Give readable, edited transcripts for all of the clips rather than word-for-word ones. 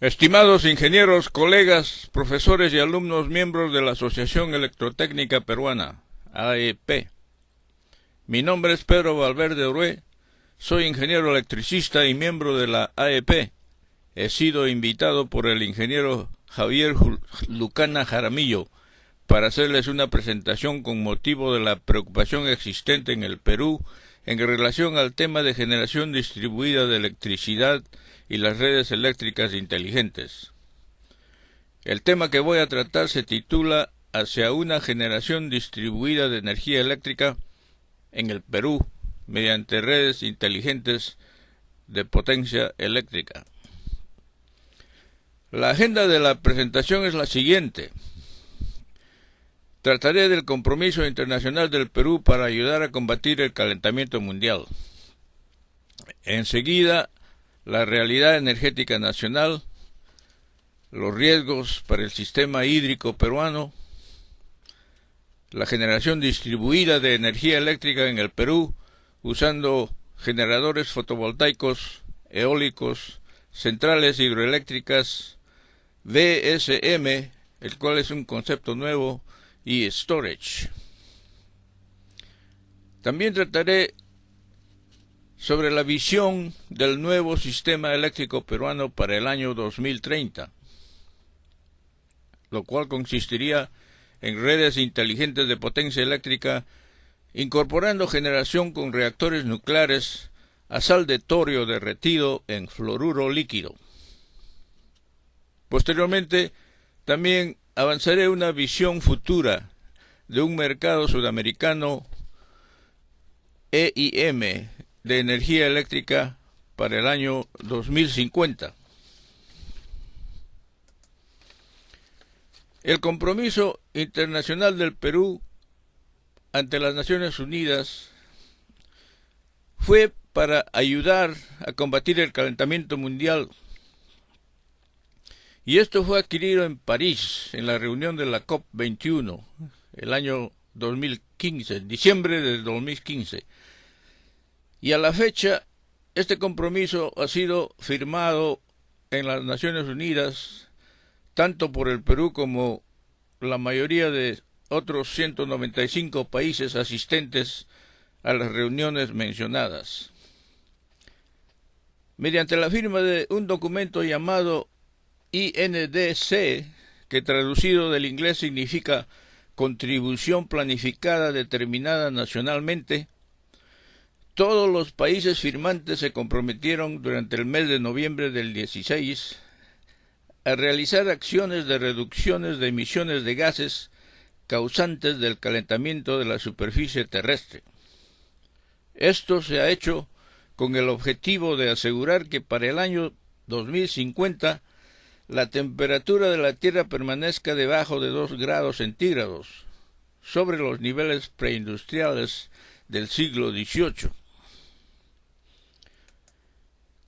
Estimados ingenieros, colegas, profesores y alumnos miembros de la Asociación Electrotécnica Peruana, AEP. Mi nombre es Pedro Valverde Orué, soy ingeniero electricista y miembro de la AEP. He sido invitado por el ingeniero Javier Lucana Jaramillo para hacerles una presentación con motivo de la preocupación existente en el Perú en relación al tema de generación distribuida de electricidad y las redes eléctricas inteligentes. El tema que voy a tratar se titula Hacia una generación distribuida de energía eléctrica en el Perú mediante redes inteligentes de potencia eléctrica. La agenda de la presentación es la siguiente. Trataré del compromiso internacional del Perú para ayudar a combatir el calentamiento mundial. Enseguida, la realidad energética nacional, los riesgos para el sistema hídrico peruano, la generación distribuida de energía eléctrica en el Perú usando generadores fotovoltaicos, eólicos, centrales hidroeléctricas, VSM, el cual es un concepto nuevo, y storage. También trataré sobre la visión del nuevo sistema eléctrico peruano para el año 2030, lo cual consistiría en redes inteligentes de potencia eléctrica, incorporando generación con reactores nucleares a sal de torio derretido en fluoruro líquido. Posteriormente, también avanzaré una visión futura de un mercado sudamericano EIM de energía eléctrica para el año 2050. El compromiso internacional del Perú ante las Naciones Unidas fue para ayudar a combatir el calentamiento mundial, y esto fue adquirido en París, en la reunión de la COP21, el año 2015, diciembre del 2015. Y a la fecha, este compromiso ha sido firmado en las Naciones Unidas, tanto por el Perú como la mayoría de otros 195 países asistentes a las reuniones mencionadas. Mediante la firma de un documento llamado INDC, que traducido del inglés significa Contribución Planificada Determinada Nacionalmente, todos los países firmantes se comprometieron durante el mes de noviembre del 16 a realizar acciones de reducciones de emisiones de gases causantes del calentamiento de la superficie terrestre. Esto se ha hecho con el objetivo de asegurar que para el año 2050 la temperatura de la Tierra permanezca debajo de 2 grados centígrados, sobre los niveles preindustriales del siglo XVIII.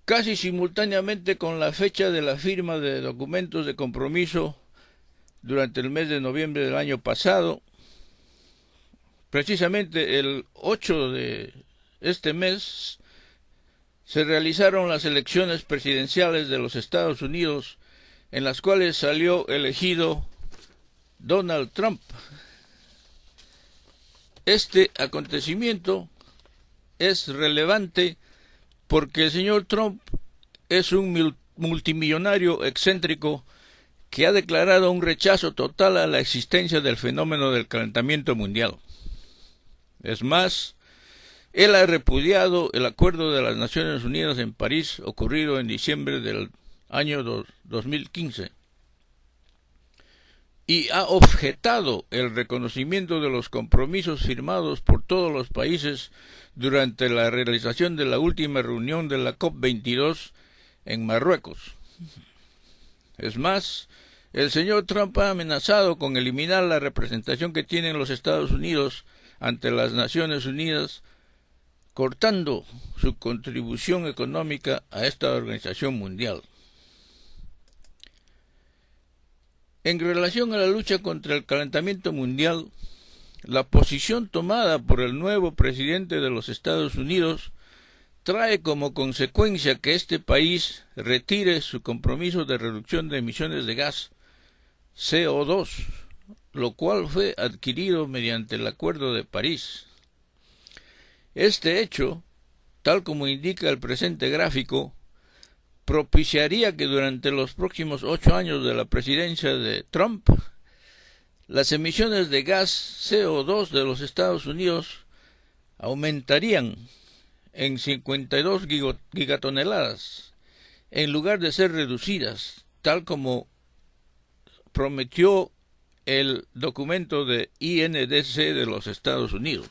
Casi simultáneamente con la fecha de la firma de documentos de compromiso durante el mes de noviembre del año pasado, precisamente el 8 de este mes, se realizaron las elecciones presidenciales de los Estados Unidos, en las cuales salió elegido Donald Trump. Este acontecimiento es relevante porque el señor Trump es un multimillonario excéntrico que ha declarado un rechazo total a la existencia del fenómeno del calentamiento mundial. Es más, él ha repudiado el acuerdo de las Naciones Unidas en París ocurrido en diciembre del año 2015 y ha objetado el reconocimiento de los compromisos firmados por todos los países durante la realización de la última reunión de la COP22 en Marruecos. Es más, el señor Trump ha amenazado con eliminar la representación que tienen los Estados Unidos ante las Naciones Unidas, cortando su contribución económica a esta organización mundial. En relación a la lucha contra el calentamiento mundial, la posición tomada por el nuevo presidente de los Estados Unidos trae como consecuencia que este país retire su compromiso de reducción de emisiones de gas CO2, lo cual fue adquirido mediante el Acuerdo de París. Este hecho, tal como indica el presente gráfico, propiciaría que durante los próximos 8 años de la presidencia de Trump, las emisiones de gas CO2 de los Estados Unidos aumentarían en 52 gigatoneladas, en lugar de ser reducidas, tal como prometió el documento de INDC de los Estados Unidos.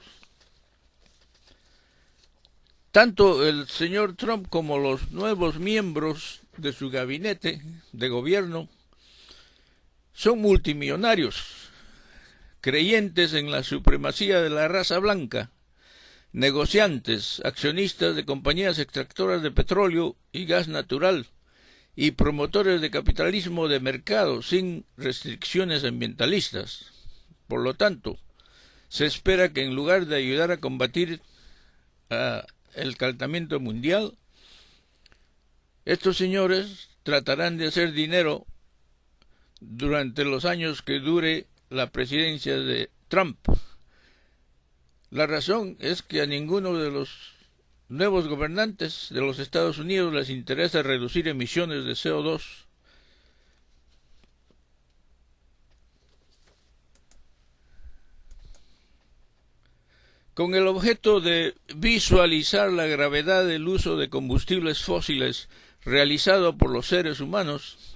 Tanto el señor Trump como los nuevos miembros de su gabinete de gobierno son multimillonarios, creyentes en la supremacía de la raza blanca, negociantes, accionistas de compañías extractoras de petróleo y gas natural, y promotores de capitalismo de mercado sin restricciones ambientalistas. Por lo tanto, se espera que en lugar de ayudar a combatir el calentamiento mundial, estos señores tratarán de hacer dinero durante los años que dure la presidencia de Trump. La razón es que a ninguno de los nuevos gobernantes de los Estados Unidos les interesa reducir emisiones de CO2. Con el objeto de visualizar la gravedad del uso de combustibles fósiles realizado por los seres humanos,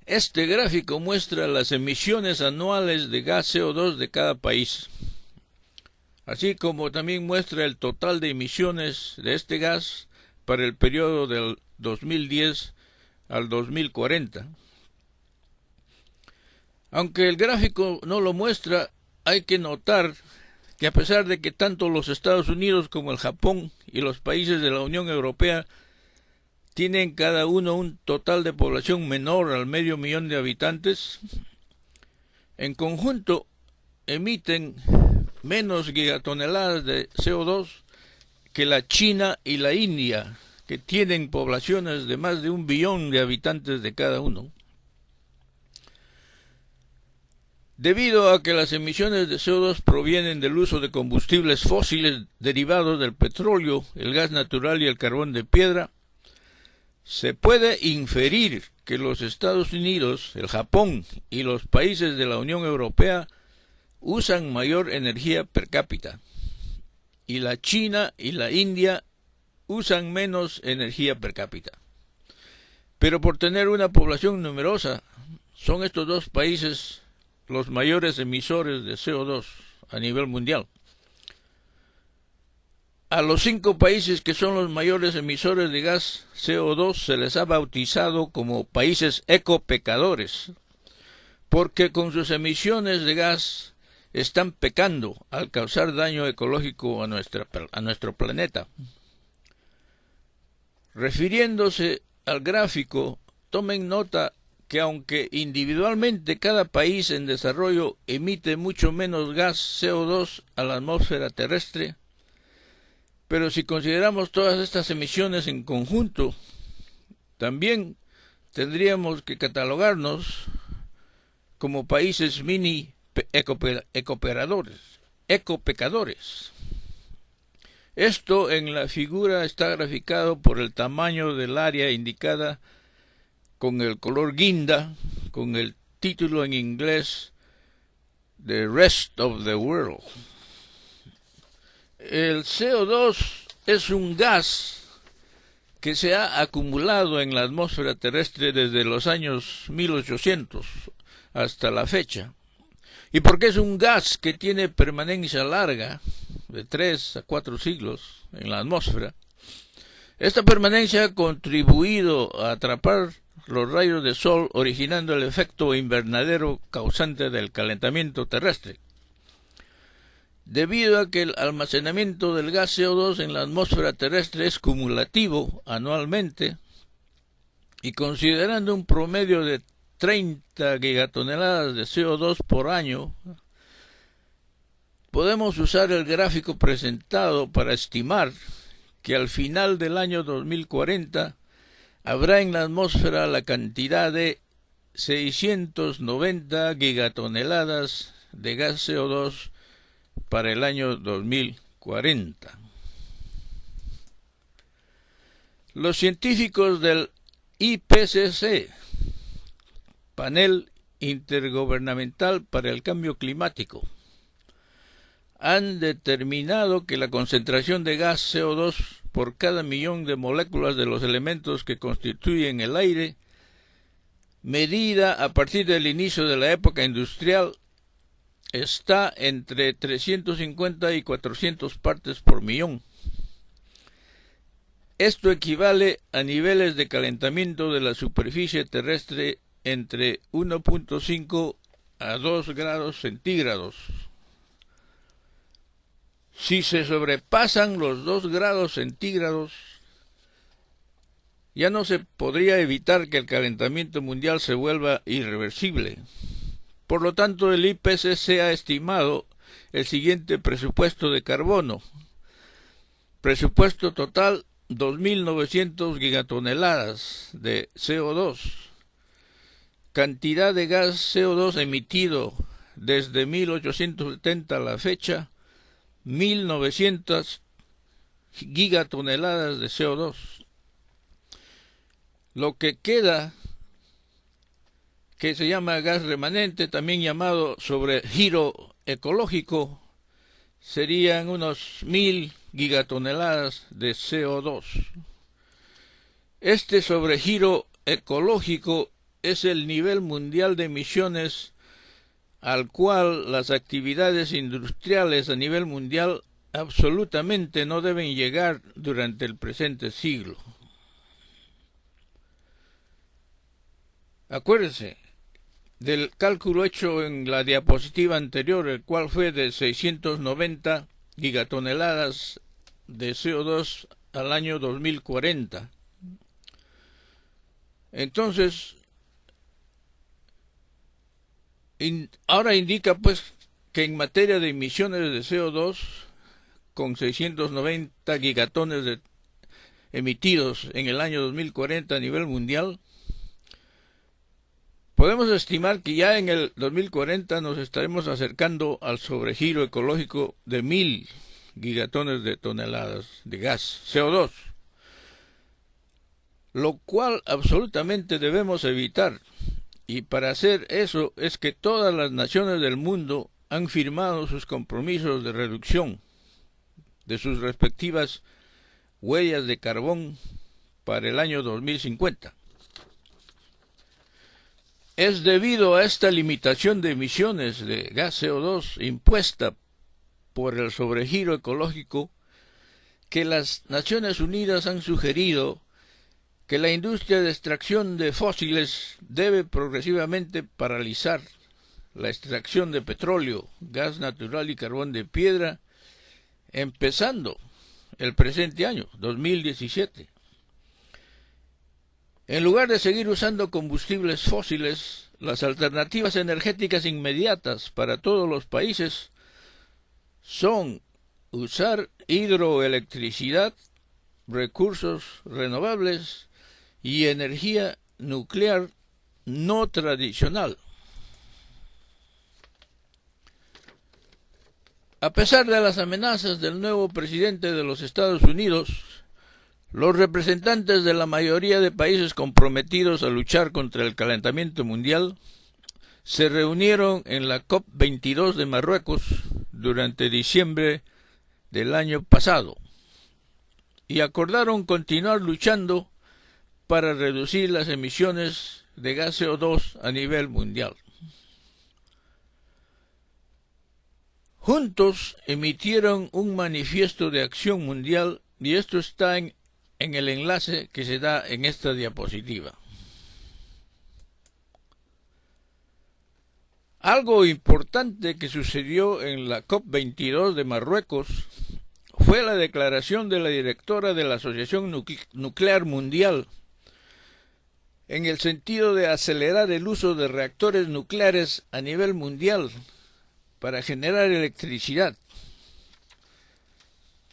este gráfico muestra las emisiones anuales de gas CO2 de cada país, así como también muestra el total de emisiones de este gas para el periodo del 2010 al 2040. Aunque el gráfico no lo muestra, hay que notar que a pesar de que tanto los Estados Unidos como el Japón y los países de la Unión Europea tienen cada uno un total de población menor al medio millón de habitantes, en conjunto emiten menos gigatoneladas de CO2 que la China y la India, que tienen poblaciones de más de 1 billón de habitantes de cada uno. Debido a que las emisiones de CO2 provienen del uso de combustibles fósiles derivados del petróleo, el gas natural y el carbón de piedra, se puede inferir que los Estados Unidos, el Japón y los países de la Unión Europea usan mayor energía per cápita, y la China y la India usan menos energía per cápita. Pero por tener una población numerosa, son estos dos países los mayores emisores de CO2 a nivel mundial. A los 5 países que son los mayores emisores de gas CO2 se les ha bautizado como países ecopecadores, porque con sus emisiones de gas están pecando al causar daño ecológico a nuestro planeta. Refiriéndose al gráfico, tomen nota que aunque individualmente cada país en desarrollo emite mucho menos gas CO2 a la atmósfera terrestre, pero si consideramos todas estas emisiones en conjunto, también tendríamos que catalogarnos como países mini ecopecadores. Esto en la figura está graficado por el tamaño del área indicada con el color guinda, con el título en inglés The Rest of the World. El CO2 es un gas que se ha acumulado en la atmósfera terrestre desde los años 1800 hasta la fecha. Y porque es un gas que tiene permanencia larga, de 3 a 4 siglos en la atmósfera, esta permanencia ha contribuido a atrapar los rayos de sol, originando el efecto invernadero causante del calentamiento terrestre. Debido a que el almacenamiento del gas CO2 en la atmósfera terrestre es cumulativo anualmente, y considerando un promedio de 30 gigatoneladas de CO2 por año, podemos usar el gráfico presentado para estimar que al final del año 2040 habrá en la atmósfera la cantidad de 690 gigatoneladas de gas CO2 para el año 2040. Los científicos del IPCC, Panel Intergubernamental para el Cambio Climático, han determinado que la concentración de gas CO2 por cada millón de moléculas de los elementos que constituyen el aire, medida a partir del inicio de la época industrial, está entre 350 y 400 partes por millón. Esto equivale a niveles de calentamiento de la superficie terrestre entre 1.5 a 2 grados centígrados. Si se sobrepasan los 2 grados centígrados, ya no se podría evitar que el calentamiento mundial se vuelva irreversible. Por lo tanto, el IPCC ha estimado el siguiente presupuesto de carbono. Presupuesto total 2.900 gigatoneladas de CO2. Cantidad de gas CO2 emitido desde 1870 a la fecha, 1.900 gigatoneladas de CO2. Lo que queda, que se llama gas remanente, también llamado sobregiro ecológico, serían unos 1.000 gigatoneladas de CO2. Este sobregiro ecológico es el nivel mundial de emisiones al cual las actividades industriales a nivel mundial absolutamente no deben llegar durante el presente siglo. Acuérdense del cálculo hecho en la diapositiva anterior, el cual fue de 690 gigatoneladas de CO2 al año 2040. Entonces, ahora indica pues que en materia de emisiones de CO2, con 690 gigatones emitidos en el año 2040 a nivel mundial, podemos estimar que ya en el 2040 nos estaremos acercando al sobregiro ecológico de 1.000 gigatones de toneladas de gas CO2, lo cual absolutamente debemos evitar. Y para hacer eso es que todas las naciones del mundo han firmado sus compromisos de reducción de sus respectivas huellas de carbón para el año 2050. Es debido a esta limitación de emisiones de gas CO2 impuesta por el sobregiro ecológico que las Naciones Unidas han sugerido que la industria de extracción de fósiles debe progresivamente paralizar la extracción de petróleo, gas natural y carbón de piedra, empezando el presente año, 2017. En lugar de seguir usando combustibles fósiles, las alternativas energéticas inmediatas para todos los países son usar hidroelectricidad, recursos renovables y energía nuclear no tradicional. A pesar de las amenazas del nuevo presidente de los Estados Unidos, los representantes de la mayoría de países comprometidos a luchar contra el calentamiento mundial se reunieron en la COP22 de Marruecos durante diciembre del año pasado y acordaron continuar luchando para reducir las emisiones de gas CO2 a nivel mundial. Juntos emitieron un manifiesto de acción mundial y esto está en el enlace que se da en esta diapositiva. Algo importante que sucedió en la COP22 de Marruecos fue la declaración de la directora de la Asociación Nuclear Mundial en el sentido de acelerar el uso de reactores nucleares a nivel mundial para generar electricidad,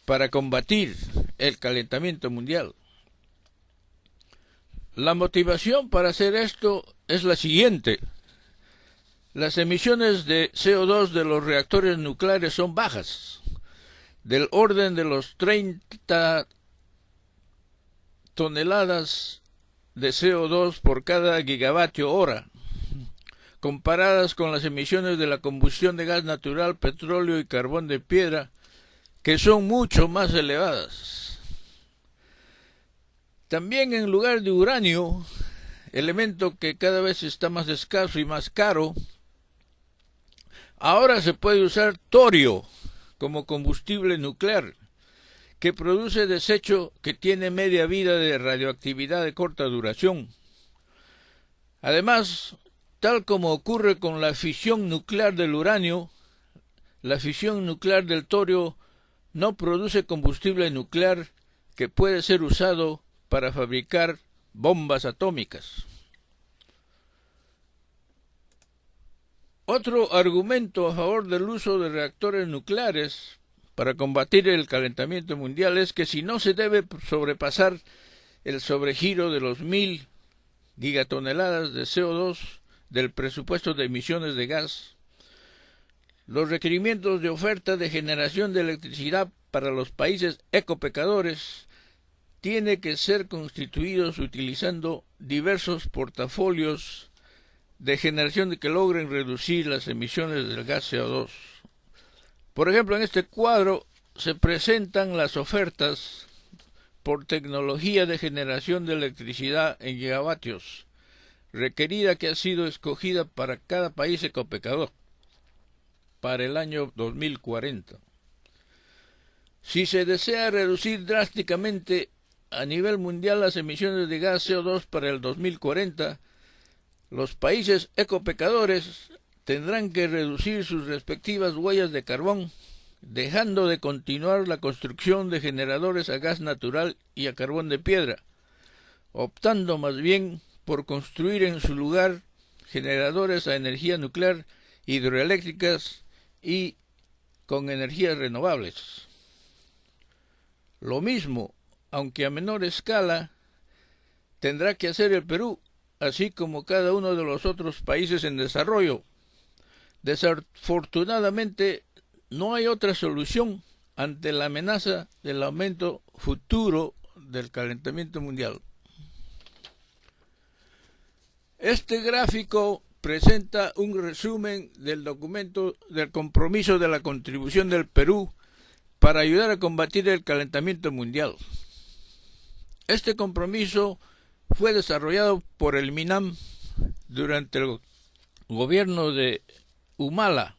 para combatir el calentamiento mundial. La motivación para hacer esto es la siguiente. Las emisiones de CO2 de los reactores nucleares son bajas, del orden de los 30 toneladas de CO2 por cada gigavatio hora, comparadas con las emisiones de la combustión de gas natural, petróleo y carbón de piedra, que son mucho más elevadas. También en lugar de uranio, elemento que cada vez está más escaso y más caro, ahora se puede usar torio como combustible nuclear, que produce desecho que tiene media vida de radioactividad de corta duración. Además, tal como ocurre con la fisión nuclear del uranio, la fisión nuclear del torio no produce combustible nuclear que puede ser usado para fabricar bombas atómicas. Otro argumento a favor del uso de reactores nucleares para combatir el calentamiento mundial es que si no se debe sobrepasar el sobregiro de los 1000 gigatoneladas de CO2 del presupuesto de emisiones de gas, los requerimientos de oferta de generación de electricidad para los países ecopecadores tiene que ser constituidos utilizando diversos portafolios de generación que logren reducir las emisiones del gas CO2. Por ejemplo, en este cuadro se presentan las ofertas por tecnología de generación de electricidad en gigavatios, requerida que ha sido escogida para cada país ecopecador para el año 2040. Si se desea reducir drásticamente a nivel mundial las emisiones de gas CO2 para el 2040, los países ecopecadores tendrán que reducir sus respectivas huellas de carbón, dejando de continuar la construcción de generadores a gas natural y a carbón de piedra, optando más bien por construir en su lugar generadores a energía nuclear, hidroeléctricas y con energías renovables. Lo mismo, aunque a menor escala, tendrá que hacer el Perú, así como cada uno de los otros países en desarrollo. Desafortunadamente, no hay otra solución ante la amenaza del aumento futuro del calentamiento mundial. Este gráfico presenta un resumen del documento del compromiso de la contribución del Perú para ayudar a combatir el calentamiento mundial. Este compromiso fue desarrollado por el MINAM durante el gobierno de Humala.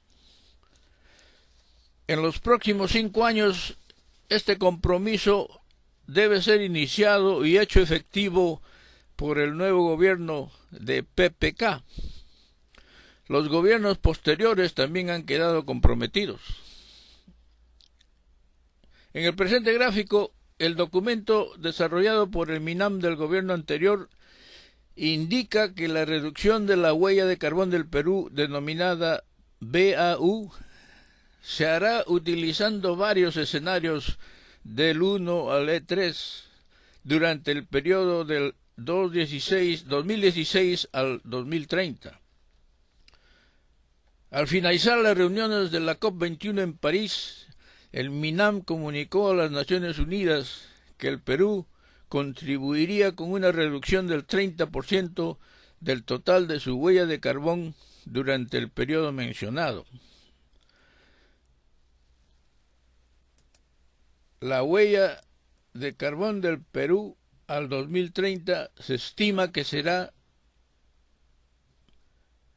En los próximos 5 años, este compromiso debe ser iniciado y hecho efectivo por el nuevo gobierno de PPK. Los gobiernos posteriores también han quedado comprometidos. En el presente gráfico, el documento desarrollado por el MINAM del gobierno anterior indica que la reducción de la huella de carbón del Perú, denominada BAU, se hará utilizando varios escenarios del 1 al E3 durante el periodo del 2016 al 2030. Al finalizar las reuniones de la COP21 en París, el MINAM comunicó a las Naciones Unidas que el Perú contribuiría con una reducción del 30% del total de su huella de carbón durante el periodo mencionado. La huella de carbón del Perú al 2030 se estima que será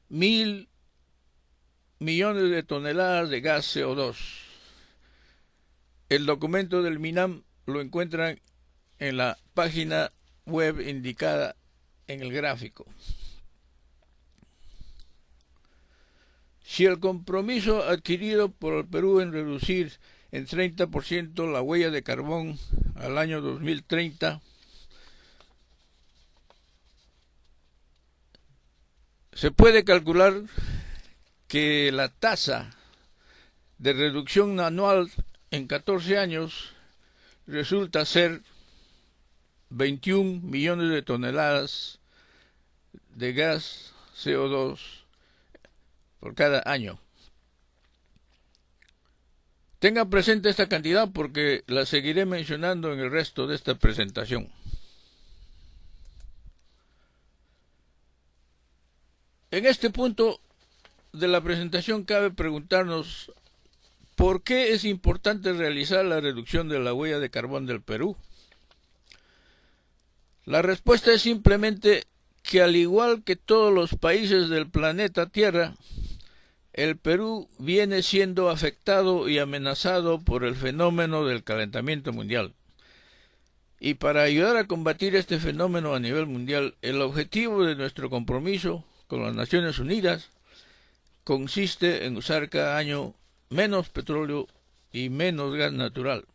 1.000 millones de toneladas de gas CO2. El documento del MINAM lo encuentran en la página web indicada en el gráfico. Si el compromiso adquirido por el Perú en reducir en 30% la huella de carbón al año 2030 se puede calcular que la tasa de reducción anual en 14 años resulta ser 21 millones de toneladas de gas CO2 por cada año. Tengan presente esta cantidad porque la seguiré mencionando en el resto de esta presentación. En este punto de la presentación cabe preguntarnos ¿por qué es importante realizar la reducción de la huella de carbón del Perú? La respuesta es simplemente que al igual que todos los países del planeta Tierra, el Perú viene siendo afectado y amenazado por el fenómeno del calentamiento mundial. Y para ayudar a combatir este fenómeno a nivel mundial, el objetivo de nuestro compromiso con las Naciones Unidas consiste en usar cada año menos petróleo y menos gas natural.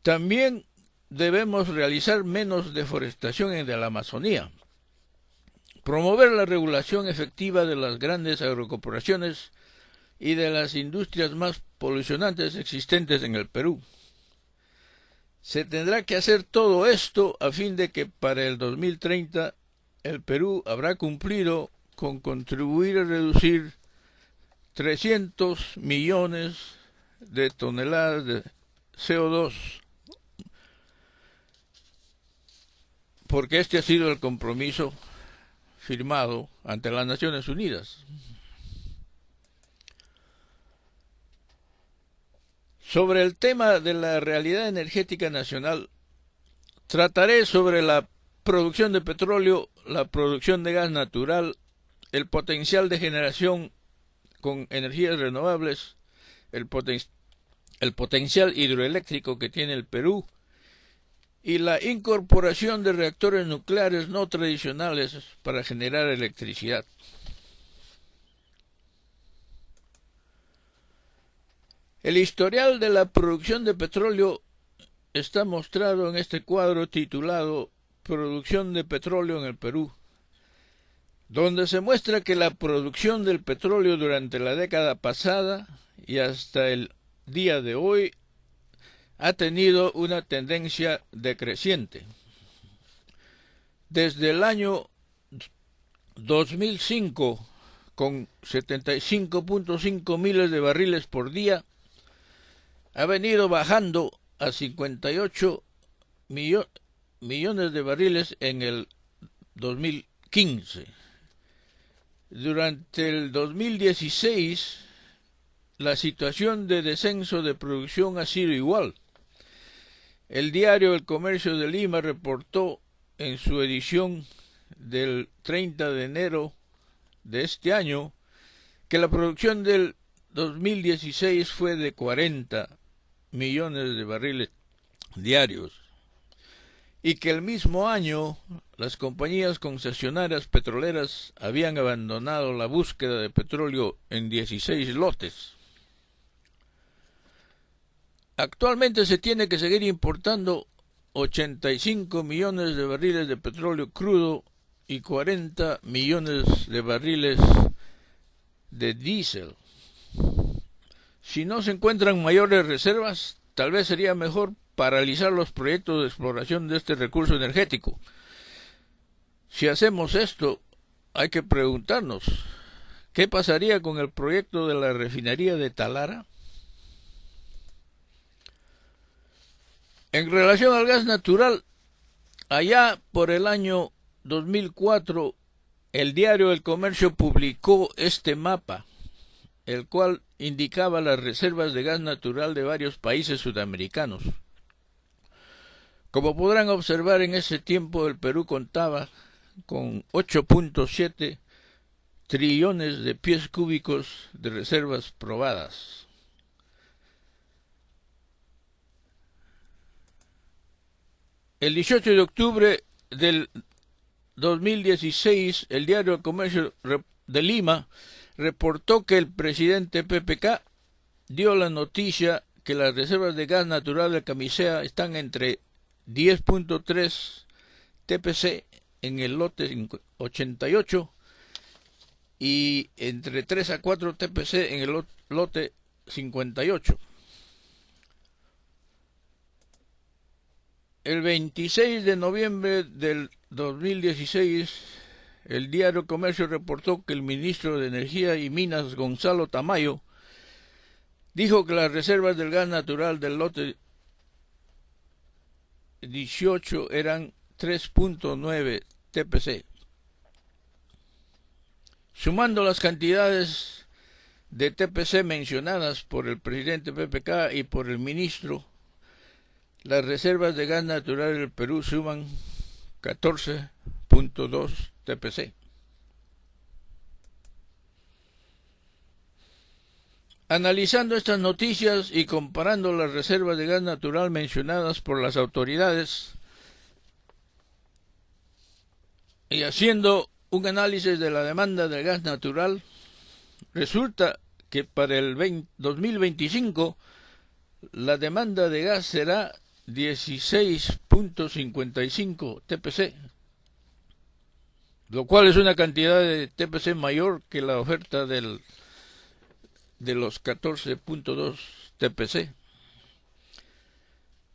También debemos realizar menos deforestación en la Amazonía, promover la regulación efectiva de las grandes agrocorporaciones y de las industrias más polucionantes existentes en el Perú. Se tendrá que hacer todo esto a fin de que para el 2030 el Perú habrá cumplido con contribuir a reducir 300 millones de toneladas de CO2, porque este ha sido el compromiso firmado ante las Naciones Unidas. Sobre el tema de la realidad energética nacional, trataré sobre la producción de petróleo, la producción de gas natural, el potencial de generación con energías renovables, el potencial hidroeléctrico que tiene el Perú y la incorporación de reactores nucleares no tradicionales para generar electricidad. El historial de la producción de petróleo está mostrado en este cuadro titulado Producción de petróleo en el Perú, donde se muestra que la producción del petróleo durante la década pasada y hasta el día de hoy ha tenido una tendencia decreciente. Desde el año 2005, con 75.5 miles de barriles por día, ha venido bajando a 58 millones de barriles en el 2015. Durante el 2016, la situación de descenso de producción ha sido igual. El diario El Comercio de Lima reportó en su edición del 30 de enero de este año que la producción del 2016 fue de 40 millones de barriles diarios y que el mismo año las compañías concesionarias petroleras habían abandonado la búsqueda de petróleo en 16 lotes. Actualmente se tiene que seguir importando 85 millones de barriles de petróleo crudo y 40 millones de barriles de diésel. Si no se encuentran mayores reservas, tal vez sería mejor paralizar los proyectos de exploración de este recurso energético. Si hacemos esto, hay que preguntarnos, ¿qué pasaría con el proyecto de la refinería de Talara? En relación al gas natural, allá por el año 2004, el diario El Comercio publicó este mapa, el cual indicaba las reservas de gas natural de varios países sudamericanos. Como podrán observar, en ese tiempo el Perú contaba con 8.7 trillones de pies cúbicos de reservas probadas. El 18 de octubre del 2016, el diario El Comercio de Lima reportó que el presidente PPK dio la noticia que las reservas de gas natural de Camisea están entre 10.3 TPC en el lote 88 y entre 3 a 4 TPC en el lote 58. El 26 de noviembre del 2016, el diario Comercio reportó que el ministro de Energía y Minas, Gonzalo Tamayo, dijo que las reservas del gas natural del lote 18 eran 3.9 TPC. Sumando las cantidades de TPC mencionadas por el presidente PPK y por el ministro, las reservas de gas natural del Perú suman 14.2 TPC. Analizando estas noticias y comparando las reservas de gas natural mencionadas por las autoridades y haciendo un análisis de la demanda de gas natural, resulta que para el 2025 la demanda de gas será 16.55 TPC, lo cual es una cantidad de TPC mayor que la oferta de los 14.2 TPC.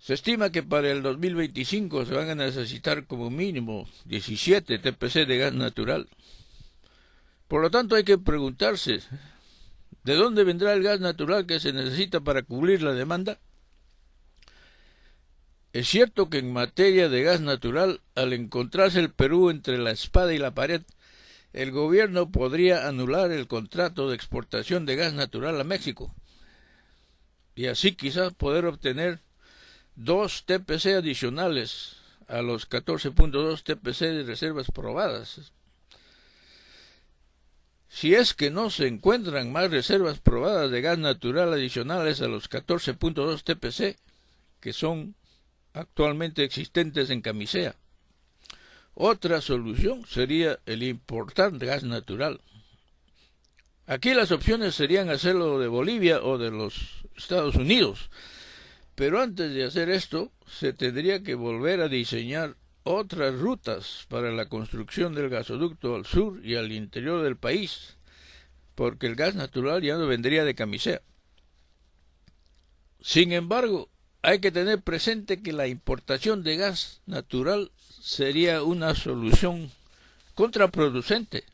Se estima que para el 2025 se van a necesitar como mínimo 17 TPC de gas natural. Por lo tanto, hay que preguntarse, ¿de dónde vendrá el gas natural que se necesita para cubrir la demanda? Es cierto que en materia de gas natural, al encontrarse el Perú entre la espada y la pared, el gobierno podría anular el contrato de exportación de gas natural a México y así quizás poder obtener 2 TPC adicionales a los 14.2 TPC de reservas probadas. Si es que no se encuentran más reservas probadas de gas natural adicionales a los 14.2 TPC que son actualmente existentes en Camisea, otra solución sería el importar gas natural. Aquí las opciones serían hacerlo de Bolivia o de los Estados Unidos, pero antes de hacer esto se tendría que volver a diseñar otras rutas para la construcción del gasoducto al sur y al interior del país, porque el gas natural ya no vendría de Camisea. Sin embargo, hay que tener presente que la importación de gas natural sería una solución contraproducente,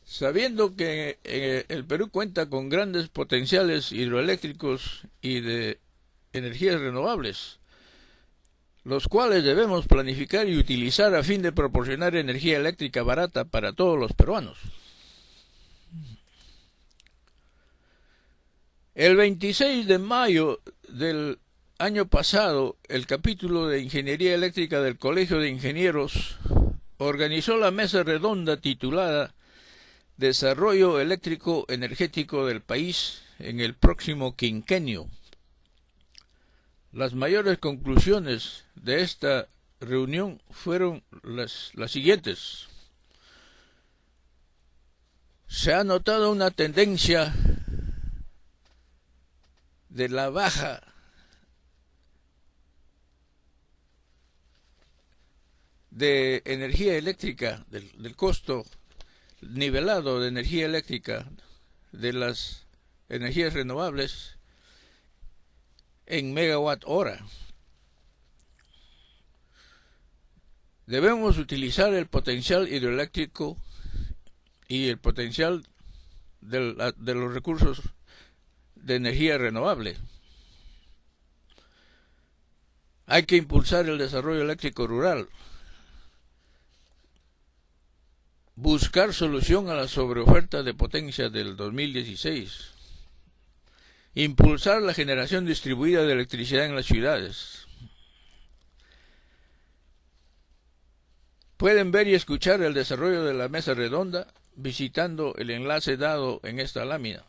sabiendo que el Perú cuenta con grandes potenciales hidroeléctricos y de energías renovables, los cuales debemos planificar y utilizar a fin de proporcionar energía eléctrica barata para todos los peruanos. El 26 de mayo del año pasado, el capítulo de Ingeniería Eléctrica del Colegio de Ingenieros organizó la mesa redonda titulada Desarrollo Eléctrico Energético del País en el próximo quinquenio. Las mayores conclusiones de esta reunión fueron las siguientes. Se ha notado una tendencia de la baja de energía eléctrica, del costo nivelado de energía eléctrica de las energías renovables en megawatt hora. Debemos utilizar el potencial hidroeléctrico y el potencial de los recursos de energía renovable. Hay que impulsar el desarrollo eléctrico rural, buscar solución a la sobreoferta de potencia del 2016, impulsar la generación distribuida de electricidad en las ciudades. Pueden ver y escuchar el desarrollo de la mesa redonda visitando el enlace dado en esta lámina.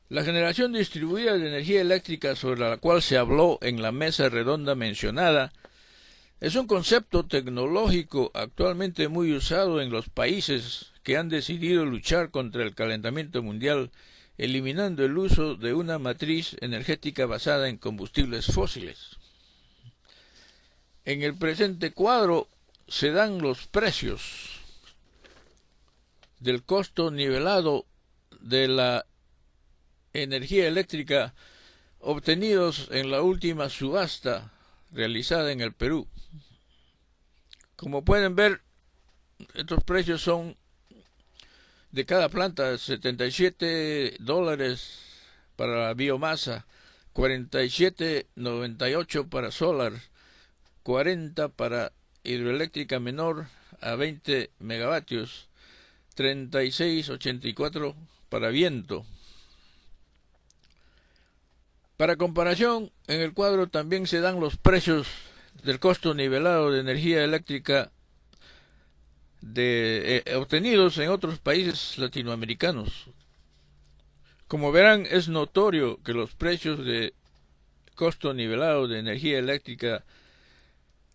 La generación distribuida de energía eléctrica sobre la cual se habló en la mesa redonda mencionada es un concepto tecnológico actualmente muy usado en los países que han decidido luchar contra el calentamiento mundial, eliminando el uso de una matriz energética basada en combustibles fósiles. En el presente cuadro se dan los precios del costo nivelado de la energía eléctrica obtenidos en la última subasta realizada en el Perú. Como pueden ver, estos precios son de cada planta: $77 para la biomasa, $47.98 para solar, 40 para hidroeléctrica menor a 20 megavatios, 36.84 para viento. Para comparación, en el cuadro también se dan los precios del costo nivelado de energía eléctrica obtenidos en otros países latinoamericanos. Como verán, es notorio que los precios de costo nivelado de energía eléctrica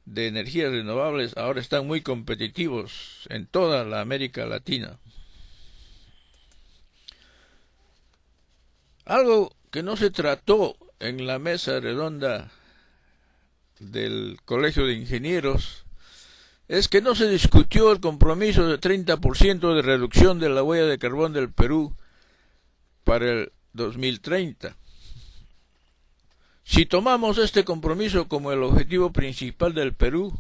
de energías renovables ahora están muy competitivos en toda la América Latina. Algo que no se trató en la mesa redonda del Colegio de Ingenieros es que no se discutió el compromiso de 30% de reducción de la huella de carbón del Perú para el 2030. Si tomamos este compromiso como el objetivo principal del Perú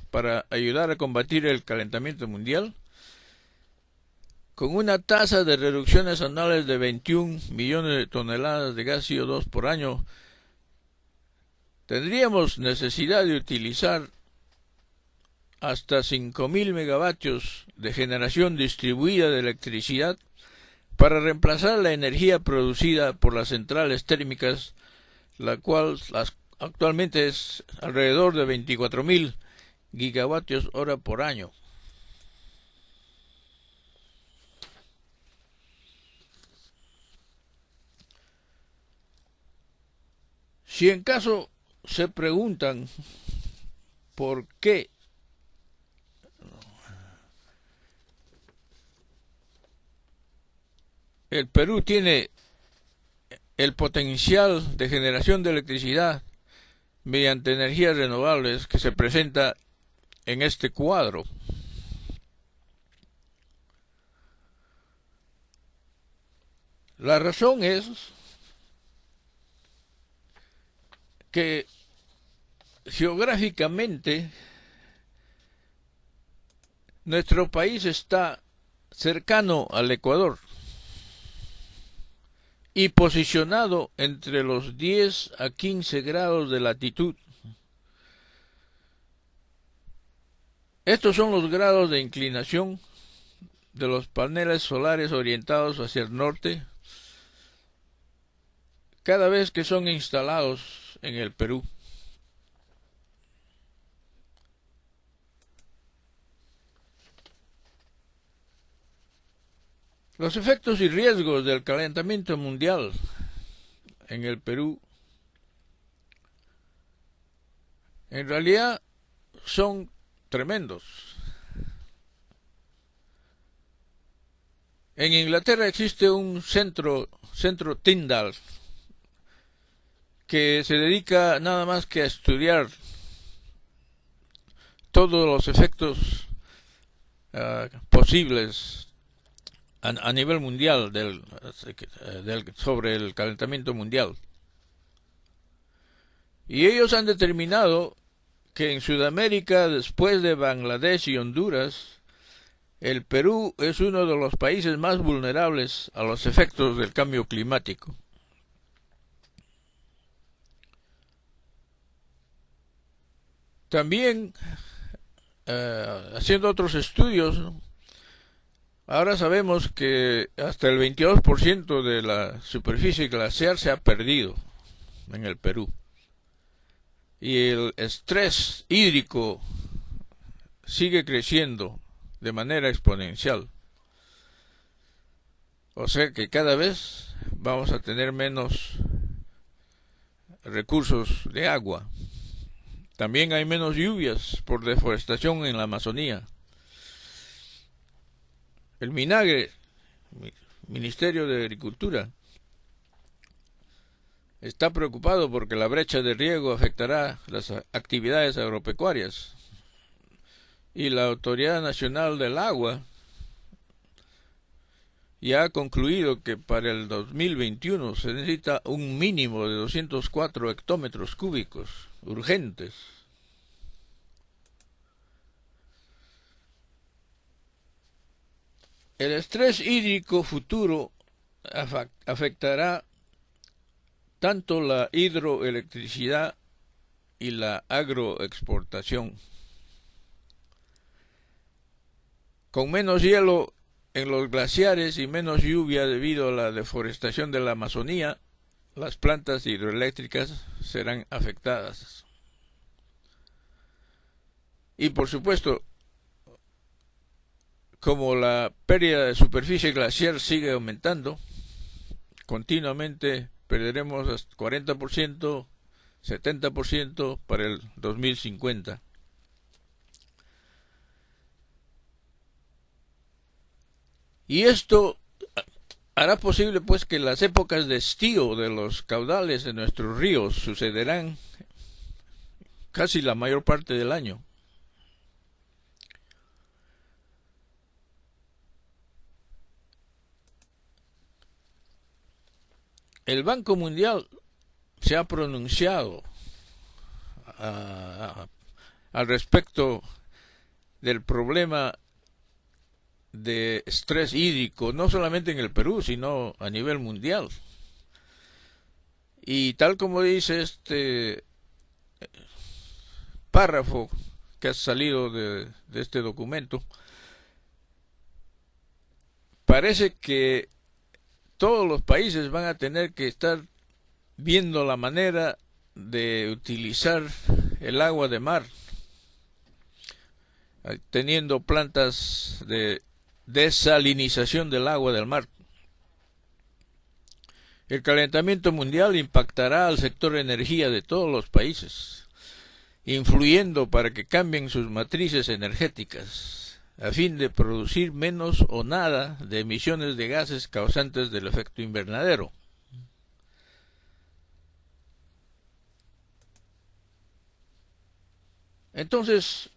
para ayudar a combatir el calentamiento mundial, con una tasa de reducciones anuales de 21 millones de toneladas de gas CO2 por año, tendríamos necesidad de utilizar hasta 5.000 megavatios de generación distribuida de electricidad para reemplazar la energía producida por las centrales térmicas, la cual actualmente es alrededor de 24.000 gigavatios hora por año. Si en caso se preguntan por qué el Perú tiene el potencial de generación de electricidad mediante energías renovables que se presenta en este cuadro, la razón es que geográficamente nuestro país está cercano al Ecuador y posicionado entre los 10 a 15 grados de latitud. Estos son los grados de inclinación de los paneles solares orientados hacia el norte cada vez que son instalados en el Perú. Los efectos y riesgos del calentamiento mundial en el Perú en realidad son tremendos. En Inglaterra existe un centro Tyndall, que se dedica nada más que a estudiar todos los efectos posibles a nivel mundial sobre el calentamiento mundial. Y ellos han determinado que en Sudamérica, después de Bangladesh y Honduras, el Perú es uno de los países más vulnerables a los efectos del cambio climático. También, haciendo otros estudios, ahora sabemos que hasta el 22% de la superficie glaciar se ha perdido en el Perú. Y el estrés hídrico sigue creciendo de manera exponencial. O sea que cada vez vamos a tener menos recursos de agua. También hay menos lluvias por deforestación en la Amazonía. El MINAGRE, Ministerio de Agricultura, está preocupado porque la brecha de riego afectará las actividades agropecuarias. Y la Autoridad Nacional del Agua ya ha concluido que para el 2021 se necesita un mínimo de 204 hectómetros cúbicos urgentes. El estrés hídrico futuro afectará tanto la hidroelectricidad y la agroexportación. Con menos hielo en los glaciares y menos lluvia debido a la deforestación de la Amazonía, las plantas hidroeléctricas serán afectadas. Y por supuesto, como la pérdida de superficie glaciar sigue aumentando, continuamente perderemos hasta 40%, 70% para el 2050. Y esto hará posible pues que las épocas de estío de los caudales de nuestros ríos sucederán casi la mayor parte del año. El Banco Mundial se ha pronunciado al respecto del problema de estrés hídrico, no solamente en el Perú, sino a nivel mundial. Y tal como dice este párrafo que ha salido de este documento, parece que todos los países van a tener que estar viendo la manera de utilizar el agua de mar, teniendo plantas de desalinización del agua del mar. El calentamiento mundial impactará al sector de energía de todos los países, influyendo para que cambien sus matrices energéticas, a fin de producir menos o nada de emisiones de gases causantes del efecto invernadero. Entonces,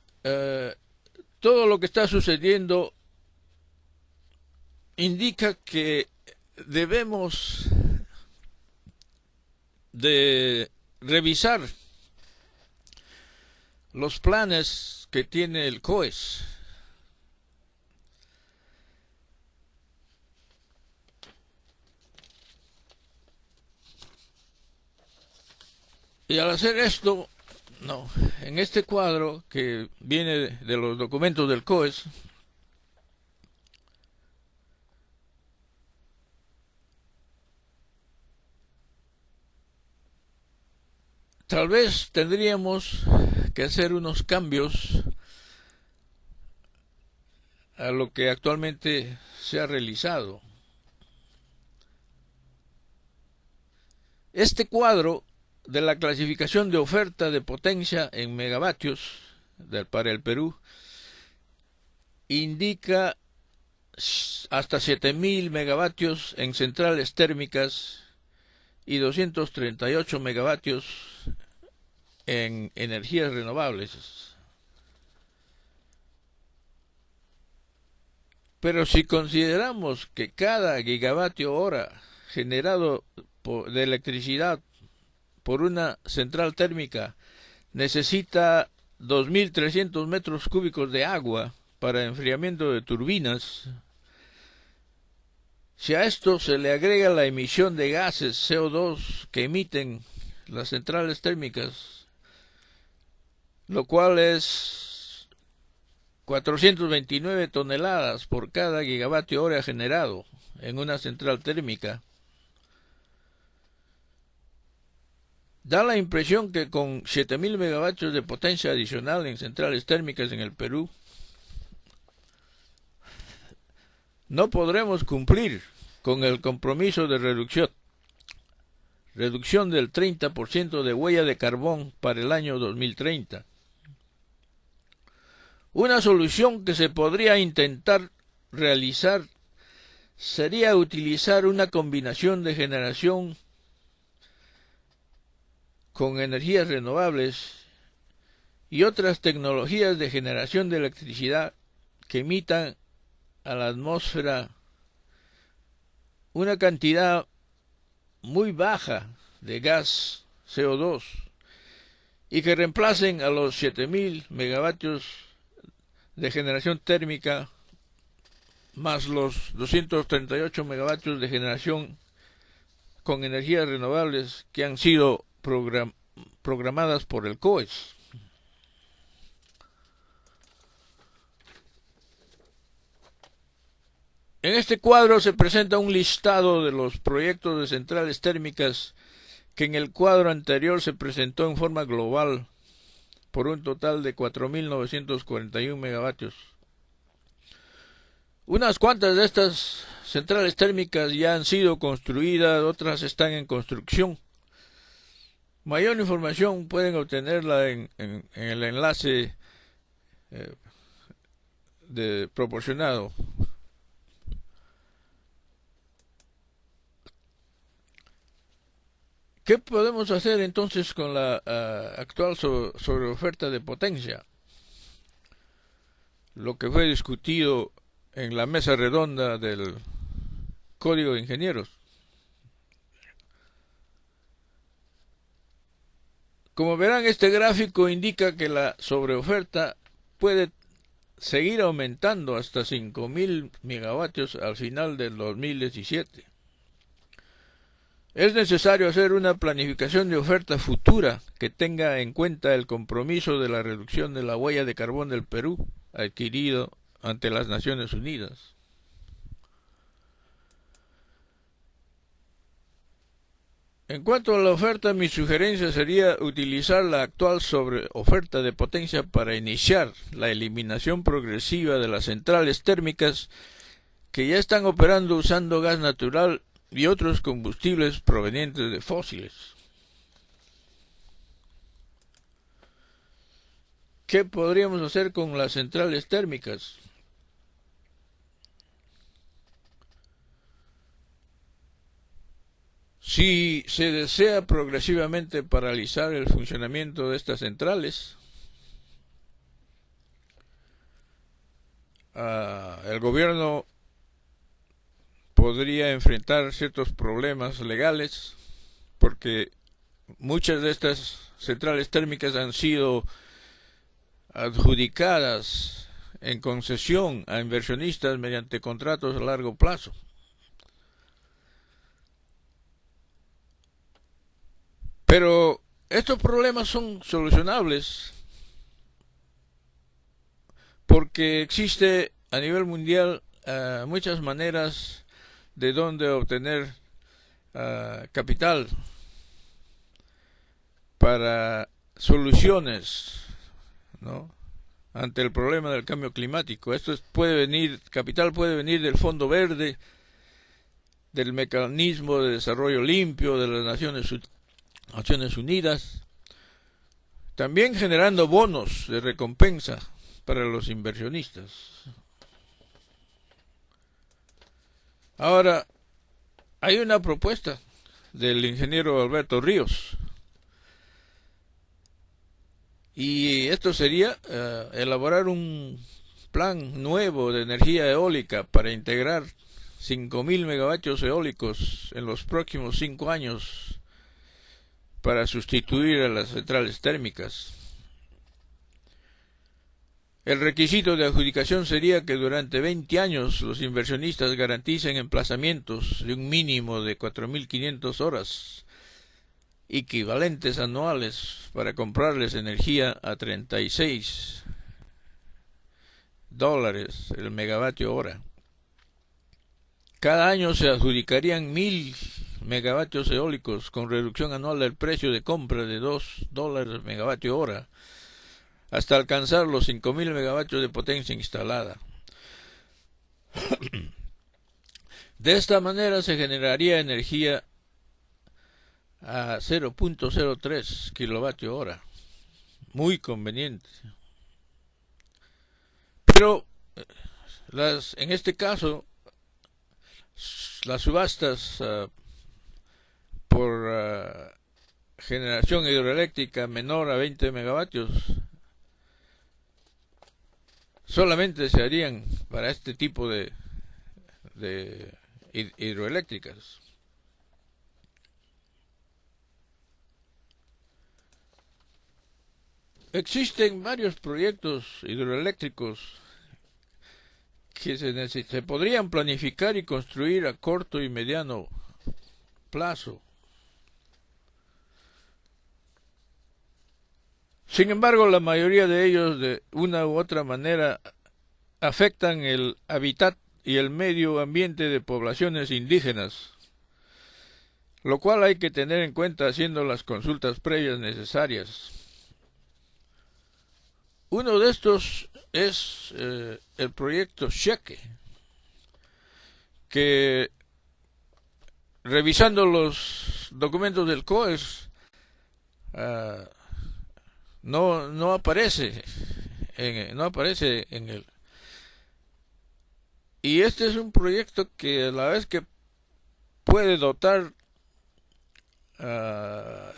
todo lo que está sucediendo indica que debemos de revisar los planes que tiene el COES. Y al hacer esto, en este cuadro que viene de los documentos del COES, tal vez tendríamos que hacer unos cambios a lo que actualmente se ha realizado. Este cuadro de la clasificación de oferta de potencia en megavatios para el Perú indica hasta 7000 megavatios en centrales térmicas y 238 megavatios en energías renovables. Pero si consideramos que cada gigavatio hora generado de electricidad por una central térmica necesita 2300 metros cúbicos de agua para enfriamiento de turbinas, si a esto se le agrega la emisión de gases CO2 que emiten las centrales térmicas, lo cual es 429 toneladas por cada gigavatio hora generado en una central térmica, da la impresión que con 7000 megavatios de potencia adicional en centrales térmicas en el Perú, no podremos cumplir con el compromiso de reducción del 30% de huella de carbón para el año 2030. Una solución que se podría intentar realizar sería utilizar una combinación de generación con energías renovables y otras tecnologías de generación de electricidad que emitan a la atmósfera una cantidad muy baja de gas CO2 y que reemplacen a los 7000 megavatios de generación térmica más los 238 megavatios de generación con energías renovables que han sido programadas por el COES. En este cuadro se presenta un listado de los proyectos de centrales térmicas que en el cuadro anterior se presentó en forma global por un total de 4.941 megavatios. Unas cuantas de estas centrales térmicas ya han sido construidas, otras están en construcción. Mayor información pueden obtenerla en el enlace proporcionado. ¿Qué podemos hacer entonces con la actual sobreoferta de potencia? Lo que fue discutido en la mesa redonda del Código de Ingenieros. Como verán, este gráfico indica que la sobreoferta puede seguir aumentando hasta 5.000 megavatios al final del 2017. Es necesario hacer una planificación de oferta futura que tenga en cuenta el compromiso de la reducción de la huella de carbón del Perú adquirido ante las Naciones Unidas. En cuanto a la oferta, mi sugerencia sería utilizar la actual sobreoferta de potencia para iniciar la eliminación progresiva de las centrales térmicas que ya están operando usando gas natural y otros combustibles provenientes de fósiles. ¿Qué podríamos hacer con las centrales térmicas? Si se desea progresivamente paralizar el funcionamiento de estas centrales, el gobierno podría enfrentar ciertos problemas legales porque muchas de estas centrales térmicas han sido adjudicadas en concesión a inversionistas mediante contratos a largo plazo. Pero estos problemas son solucionables porque existe a nivel mundial muchas maneras de donde obtener capital para soluciones, ¿no?, ante el problema del cambio climático. Capital puede venir del Fondo Verde, del Mecanismo de Desarrollo Limpio de las Naciones Unidas, también generando bonos de recompensa para los inversionistas. Ahora, hay una propuesta del ingeniero Alberto Ríos, y esto sería elaborar un plan nuevo de energía eólica para integrar 5.000 megavatios eólicos en los próximos 5 años para sustituir a las centrales térmicas. El requisito de adjudicación sería que durante 20 años los inversionistas garanticen emplazamientos de un mínimo de 4.500 horas equivalentes anuales para comprarles energía a $36 el megavatio hora. Cada año se adjudicarían 1.000 megavatios eólicos con reducción anual del precio de compra de $2 megavatio hora hasta alcanzar los 5.000 megavatios de potencia instalada. De esta manera se generaría energía a 0.03 kilovatio hora, muy conveniente. Pero en este caso las subastas por generación hidroeléctrica menor a 20 megavatios solamente se harían para este tipo de hidroeléctricas. Existen varios proyectos hidroeléctricos que se podrían planificar y construir a corto y mediano plazo. Sin embargo, la mayoría de ellos, de una u otra manera, afectan el hábitat y el medio ambiente de poblaciones indígenas, lo cual hay que tener en cuenta haciendo las consultas previas necesarias. Uno de estos es el proyecto Cheque, que revisando los documentos del COES no aparece en el. Y este es un proyecto que a la vez que puede dotar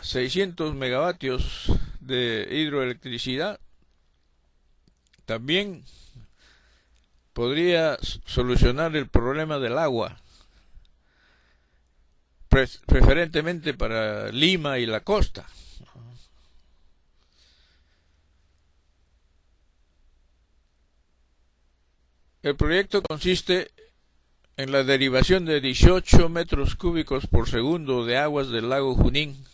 600 megavatios de hidroelectricidad, también podría solucionar el problema del agua, preferentemente para Lima y la costa. El proyecto consiste en la derivación de 18 metros cúbicos por segundo de aguas del lago Junín.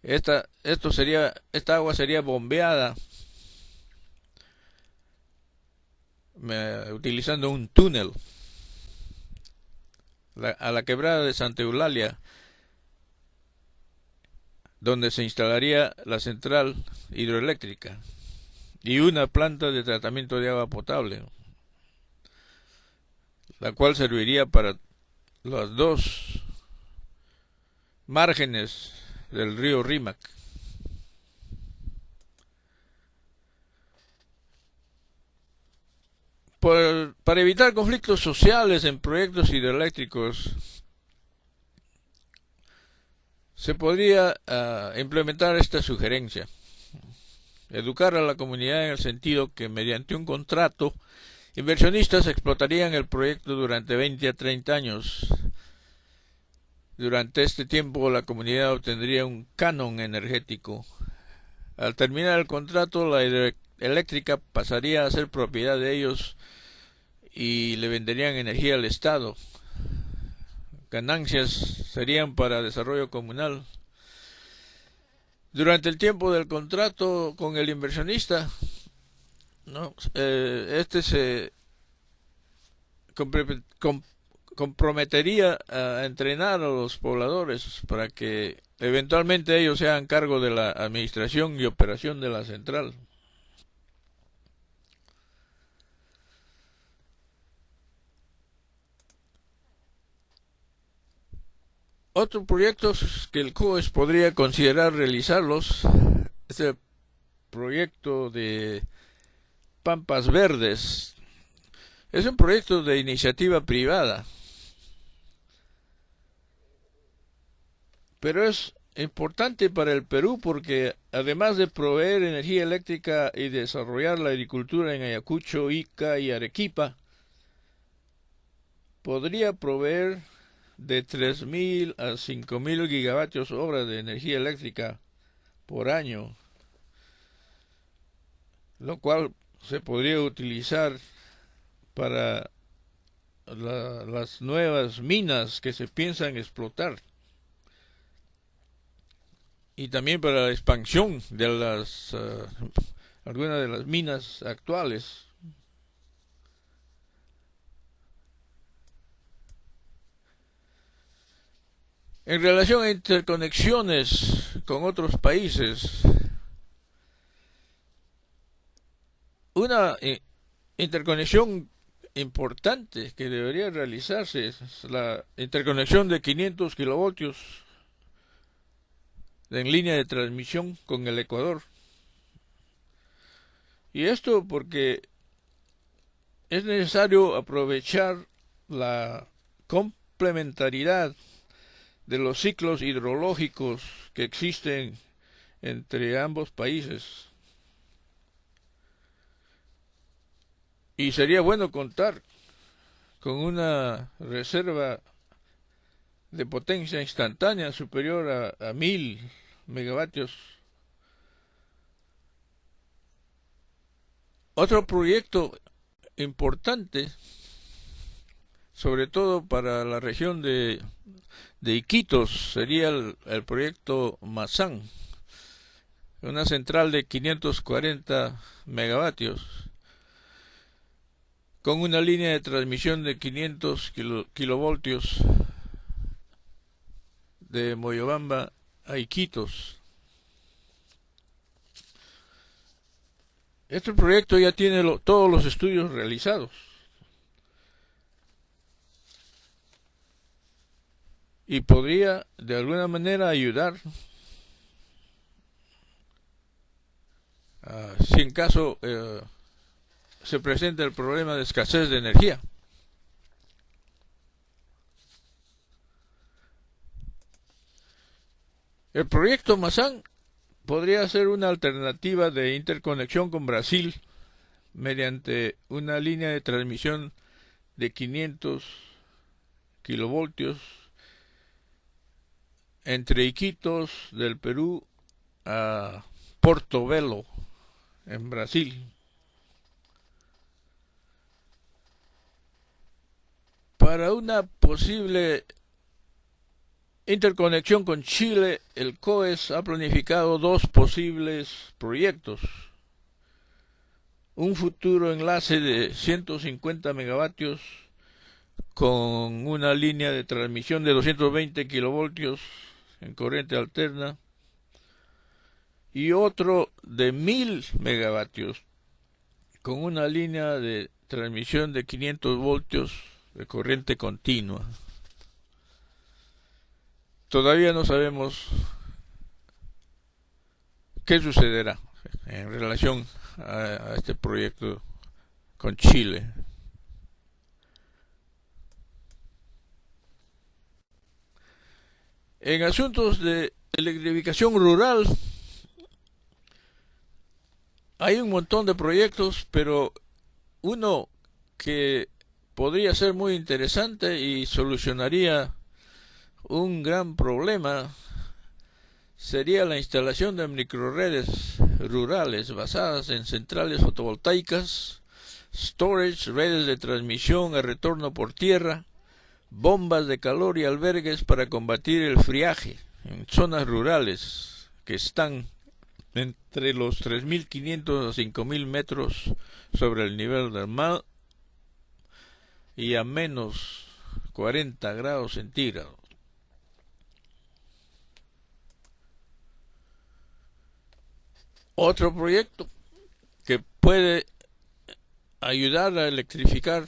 Esta agua sería bombeada utilizando un túnel a la quebrada de Santa Eulalia, donde se instalaría la central hidroeléctrica y una planta de tratamiento de agua potable, la cual serviría para los dos márgenes del río Rímac. Para evitar conflictos sociales en proyectos hidroeléctricos, se podría implementar esta sugerencia: educar a la comunidad en el sentido que mediante un contrato, inversionistas explotarían el proyecto durante 20 a 30 años. Durante este tiempo la comunidad obtendría un canon energético. Al terminar el contrato, la hidroeléctrica pasaría a ser propiedad de ellos y le venderían energía al Estado. Ganancias serían para desarrollo comunal. Durante el tiempo del contrato con el inversionista, este se comprometería a entrenar a los pobladores para que eventualmente ellos se hagan cargo de la administración y operación de la central. Otros proyectos que el COES podría considerar realizarlos es el proyecto de Pampas Verdes. Es un proyecto de iniciativa privada, pero es importante para el Perú porque además de proveer energía eléctrica y desarrollar la agricultura en Ayacucho, Ica y Arequipa, podría proveer de 3.000 a 5.000 gigavatios hora de energía eléctrica por año, lo cual se podría utilizar para las nuevas minas que se piensan explotar y también para la expansión de algunas de las minas actuales. En relación a interconexiones con otros países, una interconexión importante que debería realizarse es la interconexión de 500 kilovoltios en línea de transmisión con el Ecuador. Y esto porque es necesario aprovechar la complementariedad de los ciclos hidrológicos que existen entre ambos países. Y sería bueno contar con una reserva de potencia instantánea superior a 1000 megavatios. Otro proyecto importante, sobre todo para la región de Iquitos, sería el proyecto Mazán, una central de 540 megavatios, con una línea de transmisión de 500 kilovoltios de Moyobamba a Iquitos. Este proyecto ya tiene todos los estudios realizados y podría de alguna manera ayudar si en caso se presenta el problema de escasez de energía. El proyecto Mazán podría ser una alternativa de interconexión con Brasil mediante una línea de transmisión de 500 kilovoltios entre Iquitos del Perú a Portobelo en Brasil. Para una posible interconexión con Chile, el COES ha planificado dos posibles proyectos. Un futuro enlace de 150 megavatios con una línea de transmisión de 220 kilovoltios en corriente alterna y otro de 1000 megavatios con una línea de transmisión de 500 voltios de corriente continua. Todavía no sabemos qué sucederá en relación a este proyecto con Chile. En asuntos de electrificación rural hay un montón de proyectos, pero uno que podría ser muy interesante y solucionaría un gran problema sería la instalación de microredes rurales basadas en centrales fotovoltaicas, storage, redes de transmisión a retorno por tierra, bombas de calor y albergues para combatir el friaje en zonas rurales que están entre los 3.500 a 5.000 metros sobre el nivel del mar y a menos 40 grados centígrados. Otro proyecto que puede ayudar a electrificar